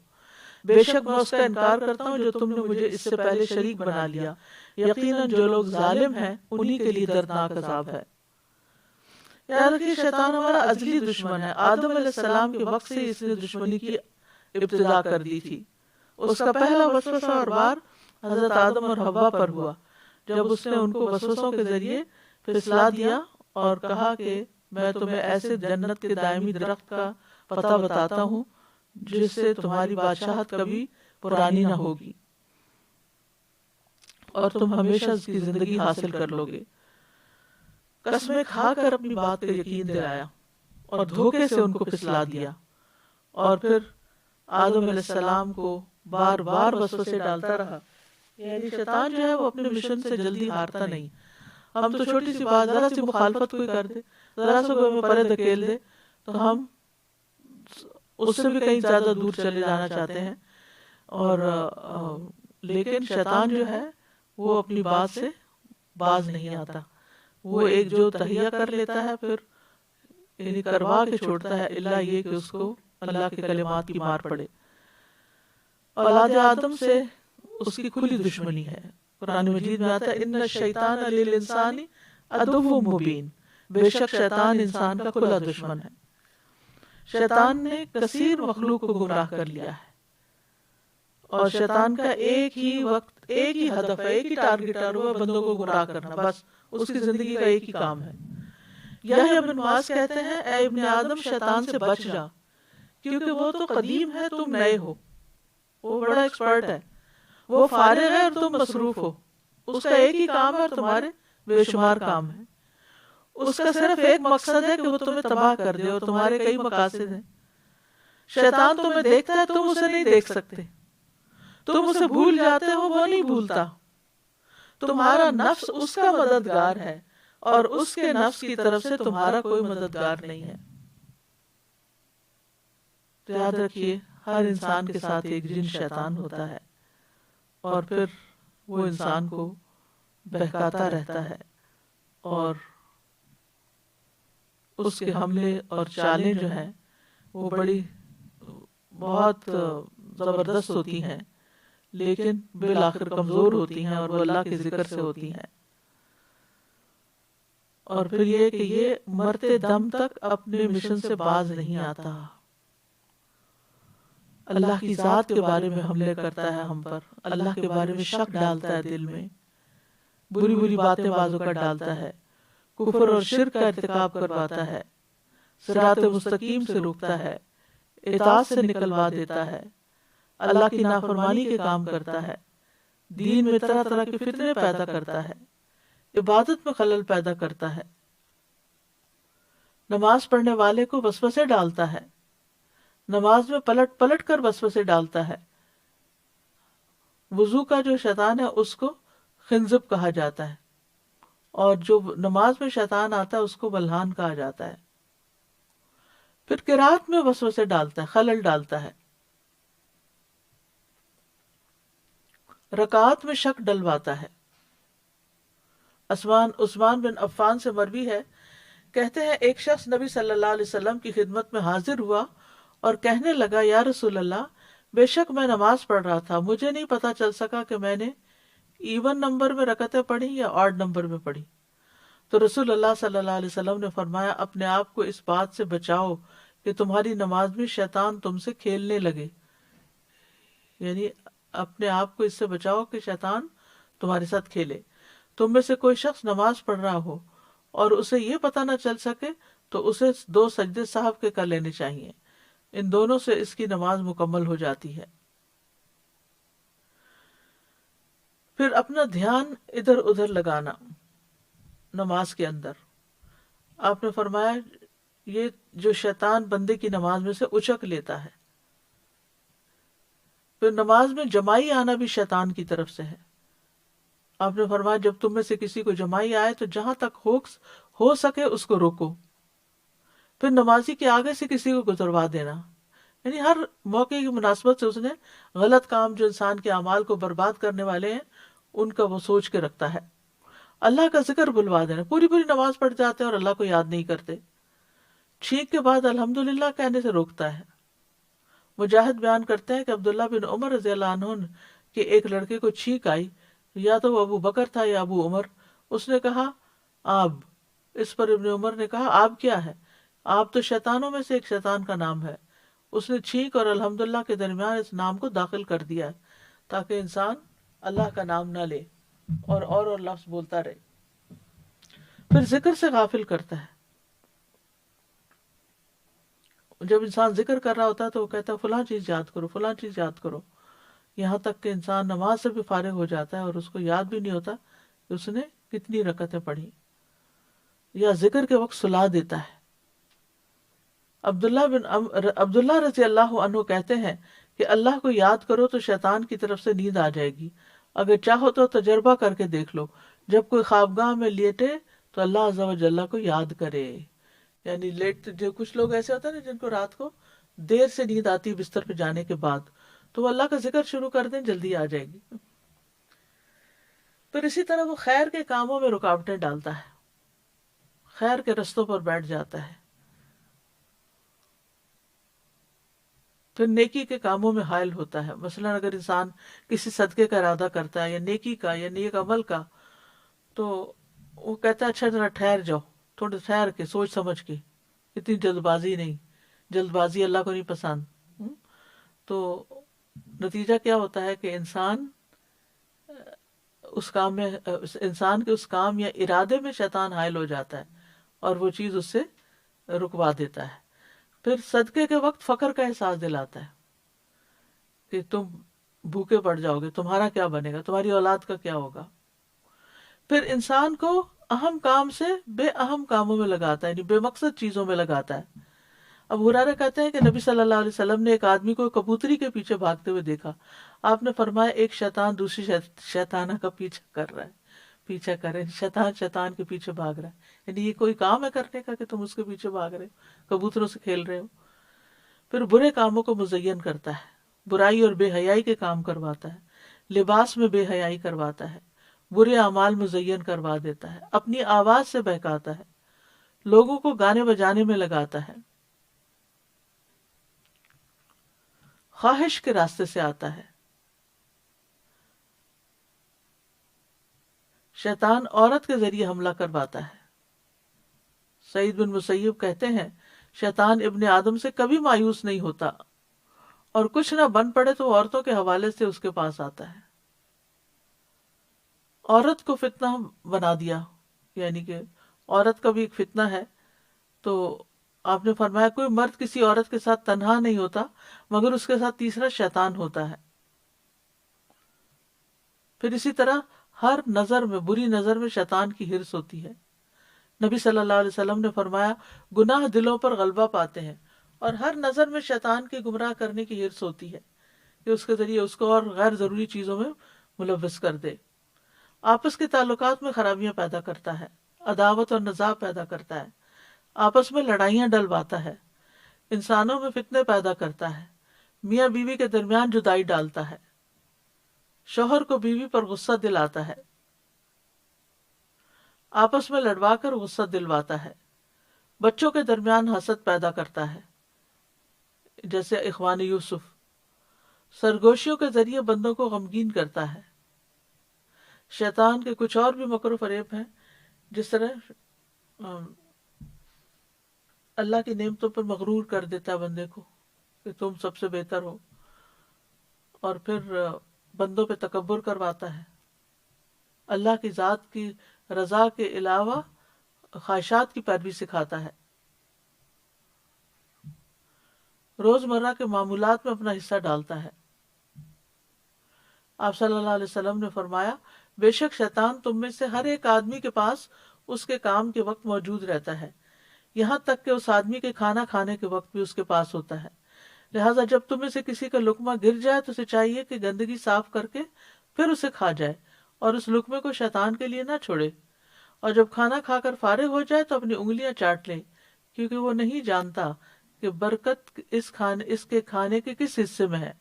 بے شک میں اس کا انکار کرتا ہوں جو تم نے مجھے اس سے پہلے شریک بنا لیا، یقیناً جو لوگ ظالم ہیں انہی کے لیے دردناک عذاب ہے۔ یاد رکھیے شیطان ہمارا ازلی دشمن ہے. آدم علیہ السلام کے وقت سے اس نے دشمنی کی ابتدا کر دی تھی. اس کا پہلا وسوسہ اور وار حضرت آدم اور حوا پر ہوا جب اس نے ان کو وسوسوں کے ذریعے پھسلا دیا اور کہا کہ میں تمہیں ایسے جنت کے دائمی درخت کا پتہ بتاتا ہوں جس سے تمہاری بادشاہت کبھی پرانی نہ ہوگی اور تم ہمیشہ اس کی زندگی حاصل کر لو گے. قسمیں کھا کر اپنی بات کا یقین دلایا اور دھوکے سے ان کو پھسلا دیا، اور پھر آدم علیہ السلام کو بار بار وسوسے ڈالتا رہا. یعنی شیطان جو ہے وہ اپنے مشن سے جلدی ہارتا نہیں. ہم تو چھوٹی سی بات، ذرا سی مخالفت کوئی کر دے، ذرا سا کوئی ہمیں پرے دھکیل دے تو ہم اس سے بھی کہیں زیادہ دور چلے جانا چاہتے ہیں. اور لیکن شیطان جو ہے وہ اپنی بات سے باز نہیں آتا. وہ ایک جو تہیہ کر لیتا ہے پھر یعنی کروا کے چھوڑتا ہے، الا یہ کہ اس کو اللہ کے کلمات کی مار پڑے. اولاد آدم سے اس کی کھلی دشمنی ہے. قرآن مجید میں آتا ہے ان الشیطان للانسان عدو مبین، بے شک شیطان انسان کا کھلا دشمن ہے. شیطان نے کثیر مخلوق کو گمراہ کر لیا ہے، اور شیطان کا ایک ہی وقت، ایک ہی ہدف ہے، ایک ہی ٹارگٹ ہے، وہ بندوں کو گمراہ کرنا. بس اس کی زندگی کا ایک ہی کام ہے. یحییٰ بن معاذ کہتے ہیں اے ابن آدم شیطان سے بچ جا، کیونکہ وہ تو قدیم ہے، تم نئے ہو. وہ بڑا ایکسپرٹ ہے، وہ فارغ ہے اور تم مصروف ہو. اس کا ایک ہی کام ہے اور تمہارے بے شمار کام ہے. اس کا صرف ایک مقصد ہے کہ وہ تمہیں تباہ کر دے، اور تمہارے کئی مقاصد ہیں. شیطان تمہیں دیکھتا ہے، تم اسے نہیں دیکھ سکتے. تم اسے بھول جاتے ہو، وہ نہیں بھولتا. تمہارا نفس اس کا مددگار ہے اور اس کے نفس کی طرف سے تمہارا کوئی مددگار نہیں ہے. تو یاد رکھیے ہر انسان کے ساتھ ایک جن شیطان ہوتا ہے، اور پھر وہ انسان کو بہکاتا رہتا ہے، اور اس کے حملے اور چالیں جو ہیں وہ بڑی بہت زبردست ہوتی ہیں، لیکن بالآخر کمزور ہوتی ہیں اور وہ اللہ کے ذکر سے ہوتی ہیں. اور پھر یہ کہ یہ مرتے دم تک اپنے مشن سے باز نہیں آتا. اللہ کی ذات کے بارے میں حملے کرتا ہے ہم پر، اللہ کے بارے میں شک ڈالتا ہے دل میں، بری بری باتیں بازو کا ڈالتا ہے، کفر اور شرک کا ارتکاب کرواتا ہے، صراط مستقیم سے روکتا ہے، اطاعت سے نکلوا دیتا ہے، اللہ کی نافرمانی کے کام کرتا ہے، دین میں طرح طرح کے فتنے پیدا کرتا ہے، عبادت میں خلل پیدا کرتا ہے، نماز پڑھنے والے کو وسوسے ڈالتا ہے، نماز میں پلٹ پلٹ کر وسوسے ڈالتا ہے. وضو کا جو شیطان ہے اس کو خنزب کہا جاتا ہے، اور جو نماز میں شیطان آتا ہے اس کو بلحان کہا جاتا ہے. پھر قرات میں وسوسے ڈالتا ہے، خلل ڈالتا ہے، رکعات میں شک ڈلواتا ہے. عثمان بن عفان سے مروی ہے، کہتے ہیں ایک شخص نبی صلی اللہ علیہ وسلم کی خدمت میں حاضر ہوا اور کہنے لگا یا رسول اللہ، بے شک میں نماز پڑھ رہا تھا، مجھے نہیں پتا چل سکا کہ میں نے ایون نمبر میں رکعتیں پڑھی یا آڈ نمبر میں پڑھی. تو رسول اللہ صلی اللہ علیہ وسلم نے فرمایا اپنے آپ کو اس بات سے بچاؤ کہ تمہاری نماز میں شیطان تم سے کھیلنے لگے. یعنی اپنے آپ کو اس سے بچاؤ کہ شیطان تمہارے ساتھ کھیلے. تم میں سے کوئی شخص نماز پڑھ رہا ہو اور اسے یہ پتہ نہ چل سکے تو اسے 2 سجدے صاحب کے کر لینے چاہیے، ان دونوں سے اس کی نماز مکمل ہو جاتی ہے. پھر اپنا دھیان ادھر ادھر لگانا نماز کے اندر. آپ نے فرمایا یہ جو شیطان بندے کی نماز میں سے اچک لیتا ہے. پھر نماز میں جمائی آنا بھی شیطان کی طرف سے ہے. آپ نے فرمایا جب تم میں سے کسی کو جمائی آئے تو جہاں تک ہو سکے اس کو روکو. پھر نمازی کے آگے سے کسی کو گزروا دینا، یعنی ہر موقع کی مناسبت سے اس نے غلط کام جو انسان کے اعمال کو برباد کرنے والے ہیں ان کا وہ سوچ کے رکھتا ہے. اللہ کا ذکر بلوا دینا، پوری نماز پڑھ جاتے ہیں اور اللہ کو یاد نہیں کرتے. چھینک کے بعد الحمدللہ کہنے سے روکتا ہے. مجاہد بیان کرتے ہیں کہ عبداللہ بن عمر رضی اللہ عنہ کے ایک لڑکے کو چھینک آئی، یا تو وہ ابو بکر تھا یا ابو عمر. اس نے کہا آب، اس پر ابن عمر نے کہا آپ کیا ہے؟ آپ تو شیطانوں میں سے ایک شیطان کا نام ہے. اس نے چھینک اور الحمدللہ کے درمیان اس نام کو داخل کر دیا ہے تاکہ انسان اللہ کا نام نہ لے اور لفظ بولتا رہے. پھر ذکر سے غافل کرتا ہے. جب انسان ذکر کر رہا ہوتا ہے تو وہ کہتا ہے فلاں چیز یاد کرو، فلاں چیز یاد کرو، یہاں تک کہ انسان نماز سے بھی فارغ ہو جاتا ہے اور اس کو یاد بھی نہیں ہوتا کہ اس نے کتنی رکعتیں پڑھی. یا ذکر کے وقت سلا دیتا ہے. عبداللہ رضی اللہ عنہ کہتے ہیں کہ اللہ کو یاد کرو تو شیطان کی طرف سے نیند آ جائے گی. اگر چاہو تو تجربہ کر کے دیکھ لو، جب کوئی خوابگاہ میں لیٹے تو اللہ عز و جل کو یاد کرے. یعنی جو کچھ لوگ ایسے ہوتے ہیں نا جن کو رات کو دیر سے نیند آتی بستر پہ جانے کے بعد، تو وہ اللہ کا ذکر شروع کر دیں، جلدی آ جائے گی. پھر اسی طرح وہ خیر کے کاموں میں رکاوٹیں ڈالتا ہے، خیر کے رستوں پر بیٹھ جاتا ہے. پھر نیکی کے کاموں میں حائل ہوتا ہے. مثلا اگر انسان کسی صدقے کا ارادہ کرتا ہے یا نیکی کا یا نیک عمل کا، تو وہ کہتا ہے اچھا ذرا ٹھہر جاؤ، تھوڑے ٹھہر کے سوچ سمجھ کے، اتنی جلد بازی نہیں، جلد بازی اللہ کو نہیں پسند. تو نتیجہ کیا ہوتا ہے کہ انسان کے اس کام یا ارادے میں شیطان حائل ہو جاتا ہے اور وہ چیز اس سے رکوا دیتا ہے. پھر صدقے کے وقت فقر کا احساس دلاتا ہے کہ تم بھوکے پڑ جاؤ گے، تمہارا کیا بنے گا، تمہاری اولاد کا کیا ہوگا. پھر انسان کو اہم کام سے بے اہم کاموں میں لگاتا ہے، یعنی بے مقصد چیزوں میں لگاتا ہے. اب ہریرہ کہتے ہیں کہ نبی صلی اللہ علیہ وسلم نے ایک آدمی کو کبوتری کے پیچھے بھاگتے ہوئے دیکھا. آپ نے فرمایا ایک شیطان دوسری شیطانہ کا پیچھا کر رہا ہے، پیچھا کر رہے ہیں، شیطان کے پیچھے بھاگ رہا ہے. یعنی یہ کوئی کام ہے کرنے کا کہ تم اس کے پیچھے بھاگ رہے ہو، کبوتروں سے کھیل رہے ہو. پھر برے کاموں کو مزین کرتا ہے، برائی اور بے حیائی کے کام کرواتا ہے، لباس میں بے حیائی کرواتا ہے، برے اعمال مزین کروا دیتا ہے، اپنی آواز سے بہکاتا ہے، لوگوں کو گانے بجانے میں لگاتا ہے، خواہش کے راستے سے آتا ہے. شیطان عورت کے ذریعے حملہ کرواتا ہے. سعید بن مسیب کہتے ہیں شیطان ابن آدم سے کبھی مایوس نہیں ہوتا اور کچھ نہ بن پڑے تو عورتوں کے حوالے سے اس کے پاس آتا ہے. عورت کو فتنہ بنا دیا، یعنی کہ عورت کا بھی ایک فتنہ ہے. تو آپ نے فرمایا کوئی مرد کسی عورت کے ساتھ تنہا نہیں ہوتا مگر اس کے ساتھ تیسرا شیطان ہوتا ہے. پھر اسی طرح ہر نظر میں، بری نظر میں شیطان کی ہرس ہوتی ہے. نبی صلی اللہ علیہ وسلم نے فرمایا گناہ دلوں پر غلبہ پاتے ہیں اور ہر نظر میں شیطان کی گمراہ کرنے کی ہرس ہوتی ہے کہ اس کے ذریعے اس کو اور غیر ضروری چیزوں میں ملوث کر دے. آپس کے تعلقات میں خرابیاں پیدا کرتا ہے، عداوت اور نزاع پیدا کرتا ہے، آپس میں لڑائیاں ڈلواتا ہے، انسانوں میں فتنے پیدا کرتا ہے، میاں بیوی کے درمیان جدائی ڈالتا ہے، شوہر کو بیوی پر غصہ دلاتا ہے، آپس میں لڑوا کر غصہ دلواتا ہے، بچوں کے درمیان حسد پیدا کرتا ہے جیسے اخوان یوسف، سرگوشیوں کے ذریعے بندوں کو غمگین کرتا ہے. شیطان کے کچھ اور بھی مکر و فریب ہیں، جس طرح اللہ کی نعمتوں پر مغرور کر دیتا ہے بندے کو کہ تم سب سے بہتر ہو، اور پھر بندوں پہ تکبر کرواتا ہے، اللہ کی ذات کی رضا کے علاوہ خواہشات کی پیروی سکھاتا ہے، روزمرہ کے معمولات میں اپنا حصہ ڈالتا ہے. آپ صلی اللہ علیہ وسلم نے فرمایا بے شک شیطان تم میں سے ہر ایک آدمی کے پاس اس کے کام کے وقت موجود رہتا ہے، یہاں تک کہ اس آدمی کے کھانا کھانے کے وقت بھی اس کے پاس ہوتا ہے. لہٰذا جب تم میں سے کسی کا لقمہ گر جائے تو اسے چاہیے کہ گندگی صاف کر کے پھر اسے کھا جائے اور اس لقمے کو شیطان کے لیے نہ چھوڑے. اور جب کھانا کھا کر فارغ ہو جائے تو اپنی انگلیاں چاٹ لے، کیونکہ وہ نہیں جانتا کہ برکت اس کے کھانے کے کس حصے میں ہے.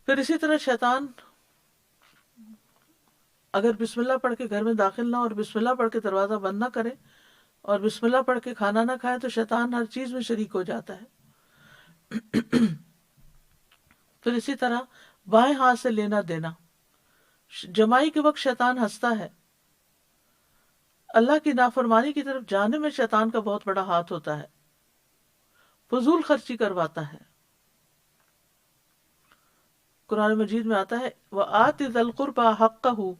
پھر اسی طرح شیطان اگر بسم اللہ پڑھ کے گھر میں داخل نہ اور بسم اللہ پڑھ کے دروازہ بند نہ کرے اور بسم اللہ پڑھ کے کھانا نہ کھائے تو شیطان ہر چیز میں شریک ہو جاتا ہے. پھر اسی طرح بائیں ہاتھ سے لینا دینا، جمائی کے وقت شیطان ہنستا ہے، اللہ کی نافرمانی کی طرف جانے میں شیطان کا بہت بڑا ہاتھ ہوتا ہے، فضول خرچی کرواتا ہے۔ قرآن مجید میں آتا ہے وَآتِ ذَا الْقُرْبَى حَقَّهُ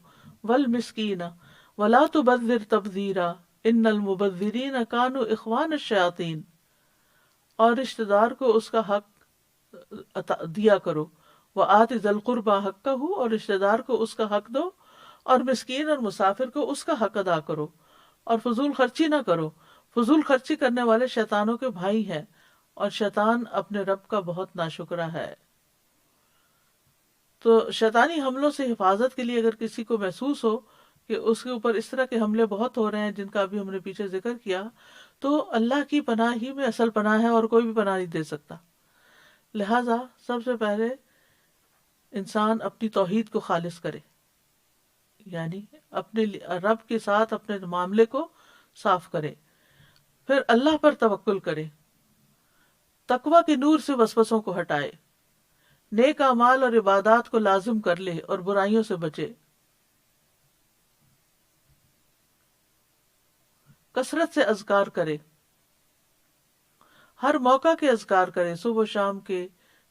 وَالْمِسْكِينَ وَلَا تُبَذِّرْ تَبْذِيرًا إِنَّ الْمُبَذِّرِينَ كَانُوا إِخْوَانَ الشَّيَاطِينَ، اور رشتہ دار کو اس کا حق دیا کرو، وَآتِ ذَا الْقُرْبَى حَقَّهُ، اور رشتہ دار کو اس کا حق دو، اور مسکین اور مسافر کو اس کا حق ادا کرو، اور فضول خرچی نہ کرو۔ فضول خرچی کرنے والے شیطانوں کے بھائی ہیں، اور شیطان اپنے رب کا بہت ناشکرا ہے۔ تو شیطانی حملوں سے حفاظت کے لیے اگر کسی کو محسوس ہو کہ اس کے اوپر اس طرح کے حملے بہت ہو رہے ہیں جن کا ابھی ہم نے پیچھے ذکر کیا، تو اللہ کی پناہ ہی میں اصل پناہ ہے، اور کوئی بھی پناہ نہیں دے سکتا۔ لہٰذا سب سے پہلے انسان اپنی توحید کو خالص کرے، یعنی اپنے رب کے ساتھ اپنے معاملے کو صاف کرے، پھر اللہ پر توکل کرے، تقوی کے نور سے وسوسوں کو ہٹائے، نیک اعمال اور عبادات کو لازم کر لے اور برائیوں سے بچے، کثرت سے اذکار کرے، ہر موقع کے اذکار کرے، صبح و شام کے،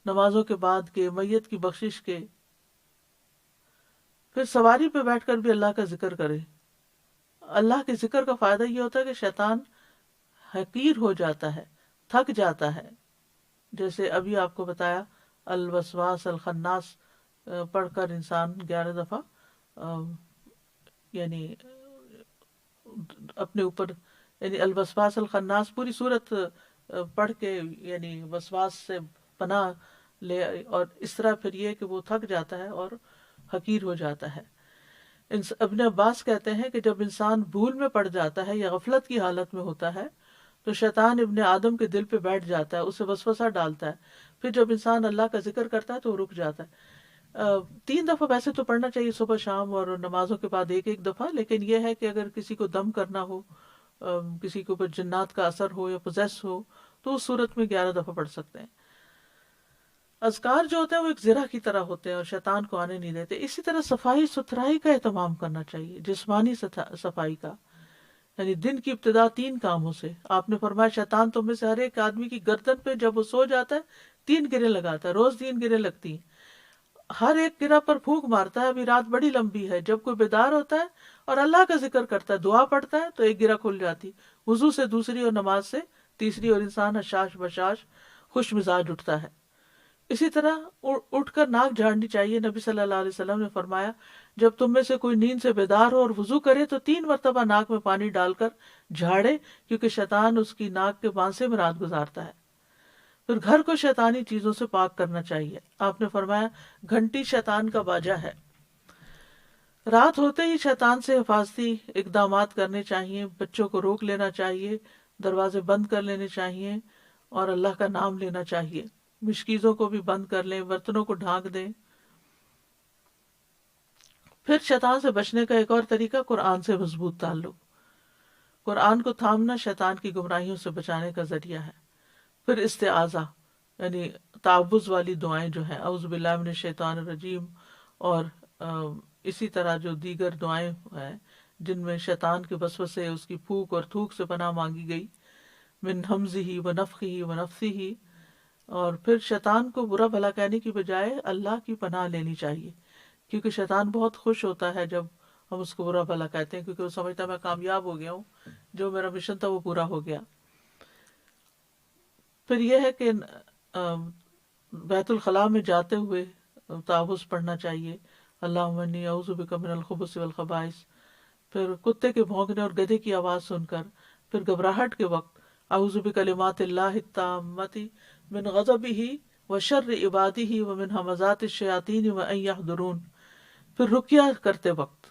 نمازوں کے بعد کے، میت کی بخشش کے، پھر سواری پہ بیٹھ کر بھی اللہ کا ذکر کرے۔ اللہ کے ذکر کا فائدہ یہ ہوتا ہے کہ شیطان حقیر ہو جاتا ہے، تھک جاتا ہے۔ جیسے ابھی آپ کو بتایا الوسواس الخناس پڑھ کر انسان 11 دفعہ یعنی اپنے اوپر، یعنی الوسواس الخناس پوری صورت پڑھ کے یعنی وسواس سے پناہ لے، اور اس طرح پھر یہ کہ وہ تھک جاتا ہے اور حقیر ہو جاتا ہے۔ ابن عباس کہتے ہیں کہ جب انسان بھول میں پڑ جاتا ہے یا غفلت کی حالت میں ہوتا ہے تو شیطان ابن آدم کے دل پہ بیٹھ جاتا ہے، اسے وسوسہ ڈالتا ہے، پھر جب انسان اللہ کا ذکر کرتا ہے تو وہ رک جاتا ہے۔ 3 دفعہ ویسے تو پڑھنا چاہیے صبح شام اور نمازوں کے بعد ایک دفعہ، لیکن یہ ہے کہ اگر کسی کو دم کرنا ہو، کسی کے اوپر جنات کا اثر ہو یا پوزیس ہو، تو اس صورت میں 11 دفعہ پڑھ سکتے ہیں۔ اذکار جو ہوتے ہیں وہ ایک زرہ کی طرح ہوتے ہیں اور شیطان کو آنے نہیں دیتے۔ اسی طرح صفائی ستھرائی کا اہتمام کرنا چاہیے، جسمانی صفائی کا، یعنی دن کی ابتدا 3 کاموں سے۔ آپ نے فرمایا شیطان تم میں سے ہر ایک آدمی کی گردن پہ جب وہ سو جاتا ہے 3 گریں لگاتا ہے، روز 3 گریں لگتی ہیں، ہر ایک گرہ پر پھونک مارتا ہے، ابھی رات بڑی لمبی ہے۔ جب کوئی بیدار ہوتا ہے اور اللہ کا ذکر کرتا ہے، دعا پڑھتا ہے، تو ایک گرہ کھل جاتی، وضو سے دوسری اور نماز سے تیسری، اور انسان حشاش بشاش خوش مزاج اٹھتا ہے۔ اسی طرح اٹھ کر ناک جھاڑنی چاہیے۔ نبی صلی اللہ علیہ وسلم نے فرمایا جب تم میں سے کوئی نیند سے بیدار ہو اور وضو کرے تو 3 مرتبہ ناک میں پانی ڈال کر جھاڑے، کیونکہ شیطان اس کی ناک کے بانسے میں رات گزارتا ہے۔ پھر گھر کو شیطانی چیزوں سے پاک کرنا چاہیے۔ آپ نے فرمایا گھنٹی شیطان کا باجا ہے۔ رات ہوتے ہی شیطان سے حفاظتی اقدامات کرنے چاہیے، بچوں کو روک لینا چاہیے، دروازے بند کر لینے چاہیے، اور اللہ کا نام لینا چاہیے۔ مشکیزوں کو بھی بند کر لیں، برتنوں کو ڈھانک دیں۔ پھر شیطان سے بچنے کا ایک اور طریقہ قرآن سے مضبوط تعلق۔ قرآن کو تھامنا شیطان کی گمراہیوں سے بچانے کا ذریعہ ہے۔ پھر استعاذہ یعنی تعوذ والی دعائیں جو ہیں، اعوذ باللہ من الشیطان الرجیم، اور اسی طرح جو دیگر دعائیں ہیں جن میں شیطان کے وسوسے، اس کی پھونک اور تھوک سے پناہ مانگی گئی، من ہمزہ ونفخہ ونفثہ۔ اور پھر شیطان کو برا بھلا کہنے کی بجائے اللہ کی پناہ لینی چاہیے، کیونکہ شیطان بہت خوش ہوتا ہے جب ہم اس کو برا بھلا کہتے ہیں، کیونکہ وہ سمجھتا ہے میں کامیاب ہو گیا ہوں، جو میرا مشن تھا وہ پورا ہو گیا۔ پھر یہ ہے کہ بیت الخلاء میں جاتے ہوئے تعوذ پڑھنا چاہیے، اللہم انی اعوذ بک من الخبث والخبائث۔ پھر کتے کے بھونکنے اور گدھے کی آواز سن کر، پھر گھبراہٹ کے وقت اعوذ بکلمات اللہ التامۃ من غضبہ وشر عبادہ ومن ہمزات الشیاطین وان یحضرون۔ پھر رقیہ کرتے وقت،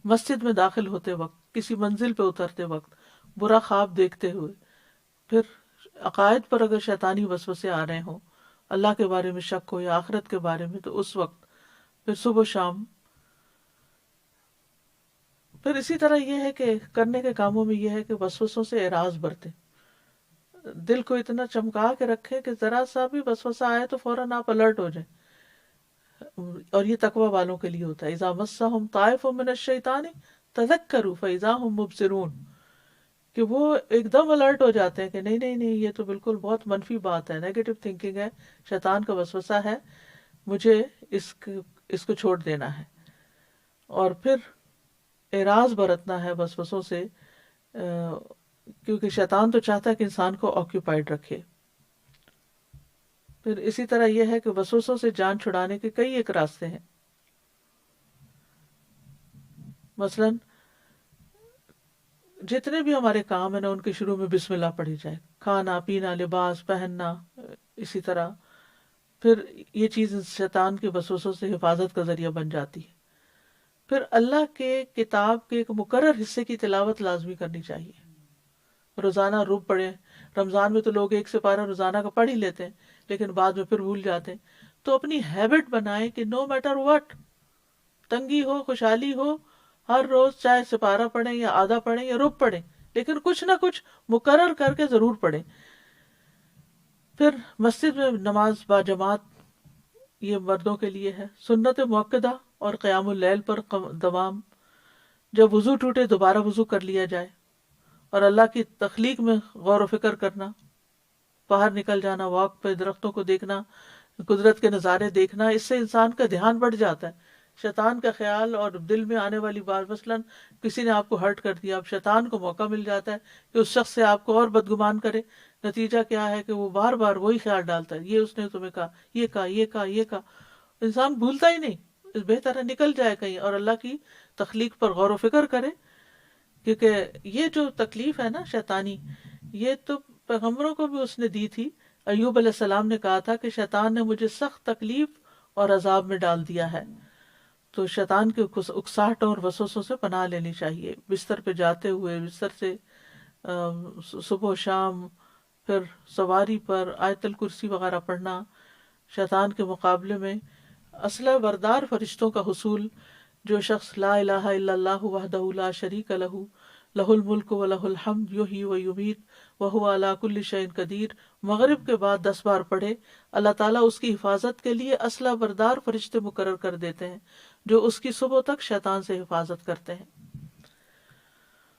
مسجد میں داخل ہوتے وقت، کسی منزل پہ اترتے وقت، برا خواب دیکھتے ہوئے، پھر عقائد پر اگر شیطانی وسوسے آ رہے ہوں، اللہ کے بارے میں شک ہو یا آخرت کے بارے میں، تو اس وقت، پھر صبح شام۔ پھر اسی طرح یہ ہے کہ کرنے کے کاموں میں یہ ہے کہ وسوسوں سے اعراض برتیں، دل کو اتنا چمکا کے رکھیں کہ ذرا سا بھی وسوسہ آئے تو فوراً آپ الرٹ ہو جائیں، اور یہ تقوی والوں کے لیے ہوتا ہے۔ اذا مسہم طائف من الشیطان تذکروا فاذا هم مبصرون، کہ وہ ایک دم الرٹ ہو جاتے ہیں کہ نہیں نہیں نہیں، یہ تو بالکل بہت منفی بات ہے، نیگیٹو تھنکنگ ہے، شیطان کا وسوسہ ہے، مجھے اس کو چھوڑ دینا ہے، اور پھر اعراض برتنا ہے وسوسوں سے، کیونکہ شیطان تو چاہتا ہے کہ انسان کو آکیوپائڈ رکھے۔ پھر اسی طرح یہ ہے کہ وسوسوں سے جان چھڑانے کے کئی ایک راستے ہیں، مثلا جتنے بھی ہمارے کام ہیں نا ان کے شروع میں بسم اللہ پڑھی جائے، کھانا پینا، لباس پہننا، اسی طرح پھر یہ چیز شیطان کے وسوسوں سے حفاظت کا ذریعہ بن جاتی ہے۔ پھر اللہ کے کتاب کے ایک مقرر حصے کی تلاوت لازمی کرنی چاہیے، روزانہ روب پڑھیں۔ رمضان میں تو لوگ ایک سپارہ روزانہ کا پڑھ ہی لیتے ہیں، لیکن بعد میں پھر بھول جاتے ہیں، تو اپنی ہیبٹ بنائیں کہ نو میٹر واٹ، تنگی ہو خوشحالی ہو، ہر روز چاہے سپارہ پڑھیں یا آدھا پڑھیں یا رب پڑھیں، لیکن کچھ نہ کچھ مقرر کر کے ضرور پڑھیں۔ پھر مسجد میں نماز با جماعت، یہ مردوں کے لیے ہے، سنت مؤکدہ اور قیام اللیل پر دوام، جب وضو ٹوٹے دوبارہ وضو کر لیا جائے، اور اللہ کی تخلیق میں غور و فکر کرنا، باہر نکل جانا، واک پہ درختوں کو دیکھنا، قدرت کے نظارے دیکھنا، اس سے انسان کا دھیان بڑھ جاتا ہے۔ شیطان کا خیال اور دل میں آنے والی بات، مثلاً کسی نے آپ کو ہرٹ کر دیا، اب شیطان کو موقع مل جاتا ہے کہ اس شخص سے آپ کو اور بدگمان کرے، نتیجہ کیا ہے کہ وہ بار بار وہی خیال ڈالتا ہے، یہ اس نے تمہیں کہا، یہ کہا، یہ کہا، یہ کہا، انسان بھولتا ہی نہیں، بہتر ہے نکل جائے کہیں اور اللہ کی تخلیق پر غور و فکر کرے، کیونکہ یہ جو تکلیف ہے نا شیطانی، یہ تو پیغمبروں کو بھی اس نے دی تھی۔ ایوب علیہ السلام نے کہا تھا کہ شیطان نے مجھے سخت تکلیف اور عذاب میں ڈال دیا ہے، تو شیطان کے اکساہٹوں اور وسوسوں سے پناہ لینی چاہیے، بستر پہ جاتے ہوئے، بستر سے صبح و شام، پھر سواری پر آیت الکرسی وغیرہ پڑھنا، شیطان کے مقابلے میں اسلحہ بردار فرشتوں کا حصول۔ جو شخص لا الہ الا اللہ وحدہ لا شریک لہ لہ الملک و لہ الحمد یحیی و یمیت وہو علی کل شیء قدیر، مغرب کے بعد 10 بار پڑھے، اللہ تعالیٰ اس کی حفاظت کے لیے اسلحہ بردار فرشتے مقرر کر دیتے ہیں جو اس کی صبح تک شیطان سے حفاظت کرتے ہیں۔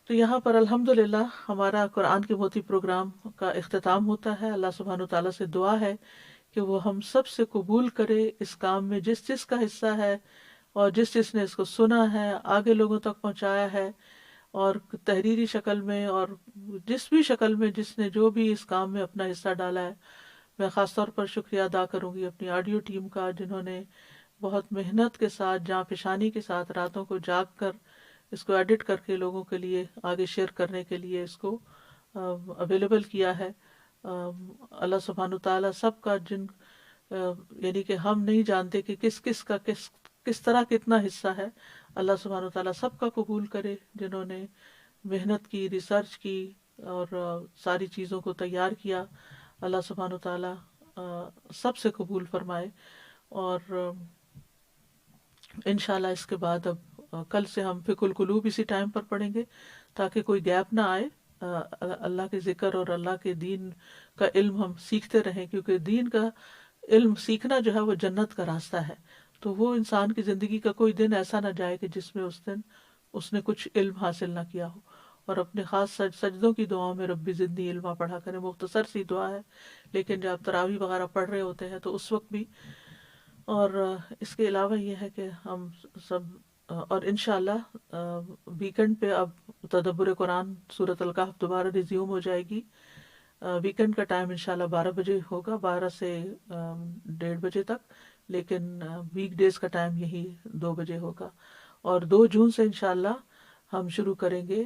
تو یہاں پر الحمدللہ ہمارا قرآن کے موتی پروگرام کا اختتام ہوتا ہے۔ اللہ سبحانہ و تعالیٰ سے دعا ہے کہ وہ ہم سب سے قبول کرے اس کام میں، جس جس کا حصہ ہے اور جس جس نے اس کو سنا ہے، آگے لوگوں تک پہنچایا ہے، اور تحریری شکل میں اور جس بھی شکل میں جس نے جو بھی اس کام میں اپنا حصہ ڈالا ہے۔ میں خاص طور پر شکریہ ادا کروں گی اپنی آڈیو ٹیم کا، جنہوں نے بہت محنت کے ساتھ، جاں پیشانی کے ساتھ راتوں کو جاگ کر اس کو ایڈٹ کر کے لوگوں کے لیے آگے شیئر کرنے کے لیے اس کو اویلیبل کیا ہے۔ اللہ سبحانہ تعالیٰ سب کا یعنی کہ ہم نہیں جانتے کہ کس کس کا کس طرح کتنا حصہ ہے، اللہ سبحانہ تعالیٰ سب کا قبول کرے، جنہوں نے محنت کی، ریسرچ کی اور ساری چیزوں کو تیار کیا، اللہ سبحانہ تعالیٰ سب سے قبول فرمائے۔ اور انشاءاللہ اس کے بعد اب کل سے ہم فقہ القلوب اسی ٹائم پر پڑھیں گے تاکہ کوئی گیپ نہ آئے، اللہ کے ذکر اور اللہ کے دین کا علم ہم سیکھتے رہیں، کیونکہ دین کا علم سیکھنا جو ہے وہ جنت کا راستہ ہے۔ تو وہ انسان کی زندگی کا کوئی دن ایسا نہ جائے کہ جس میں اس دن اس نے کچھ علم حاصل نہ کیا ہو۔ اور اپنے خاص سجدوں کی دعاؤں میں ربی زدنی علما پڑھا کریں، مختصر سی دعا ہے، لیکن جب تراویح وغیرہ پڑھ رہے ہوتے ہیں تو اس وقت بھی۔ اور اس کے علاوہ یہ ہے کہ ہم سب، اور انشاءاللہ ویکنڈ پہ اب تدبر قرآن سورۃ الکہف دوبارہ ریزیوم ہو جائے گی۔ ویکنڈ کا ٹائم انشاءاللہ 12 بجے ہوگا، 12 سے 1:30 بجے تک، لیکن ویک ڈیز کا ٹائم یہی 2 بجے ہوگا۔ اور 2 جون سے انشاءاللہ ہم شروع کریں گے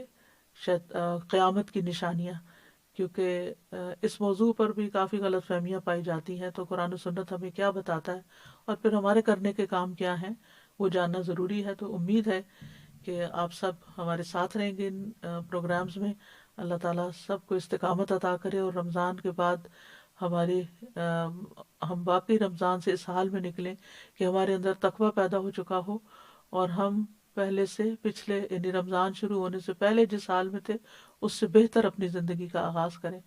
قیامت کی نشانیاں، کیونکہ اس موضوع پر بھی کافی غلط فہمیاں پائی جاتی ہیں، تو قرآن و سنت ہمیں کیا بتاتا ہے اور پھر ہمارے کرنے کے کام کیا ہیں وہ جاننا ضروری ہے۔ تو امید ہے کہ آپ سب ہمارے ساتھ رہیں گے ان پروگرامز میں۔ اللہ تعالیٰ سب کو استقامت عطا کرے، اور رمضان کے بعد ہم واقعی رمضان سے اس حال میں نکلیں کہ ہمارے اندر تقویٰ پیدا ہو چکا ہو، اور ہم پہلے سے پچھلے یعنی رمضان شروع ہونے سے پہلے جس حال میں تھے اس سے بہتر اپنی زندگی کا آغاز کریں۔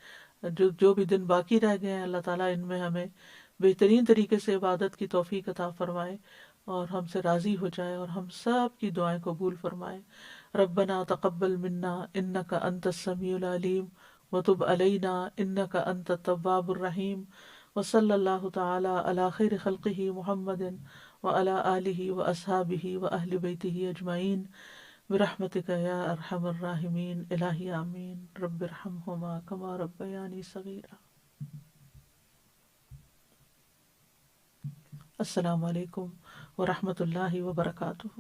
جو بھی دن باقی رہ گئے ہیں، اللہ تعالیٰ ان میں ہمیں بہترین طریقے سے عبادت کی توفیق عطا فرمائے۔ اور ہم سے راضی ہو جائے اور ہم سب کی دعائیں قبول فرمائے۔ ربنا تقبل منا انک انت السمیع العلیم وتب علینا انک انت التواب الرحیم، وصلی اللہ تعالی علی خیر خلقہ محمد وعلی آلہ واصحابہ واہل بیتہ اجمعین برحمتک یا ارحم الراحمین۔ الہی آمین۔ رب ارحمہما کما ربیانی صغیرا۔ السلام علیکم ورحمۃ اللہ وبرکاتہ۔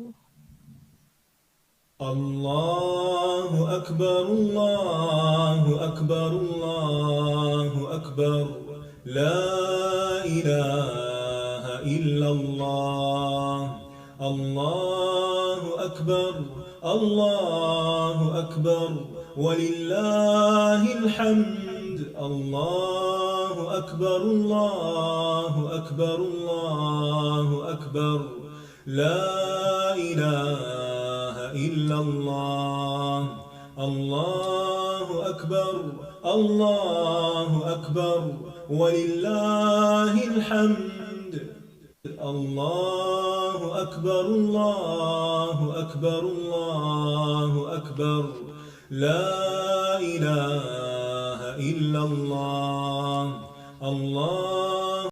اللہ اکبر اللہ اکبر اللہ اکبر، لا الہ الا اللہ، اللہ اکبر اللہ اکبر وللہ الحمد، اللہ اکبر اللہ اکبر اللہ اکبر، لا الہ الا اللہ، اللہ اکبر اللہ اکبر وللہ الحمد، اللہ اکبر اللہ اکبر اللہ اکبر، لا الہ الا اللہ، اللہ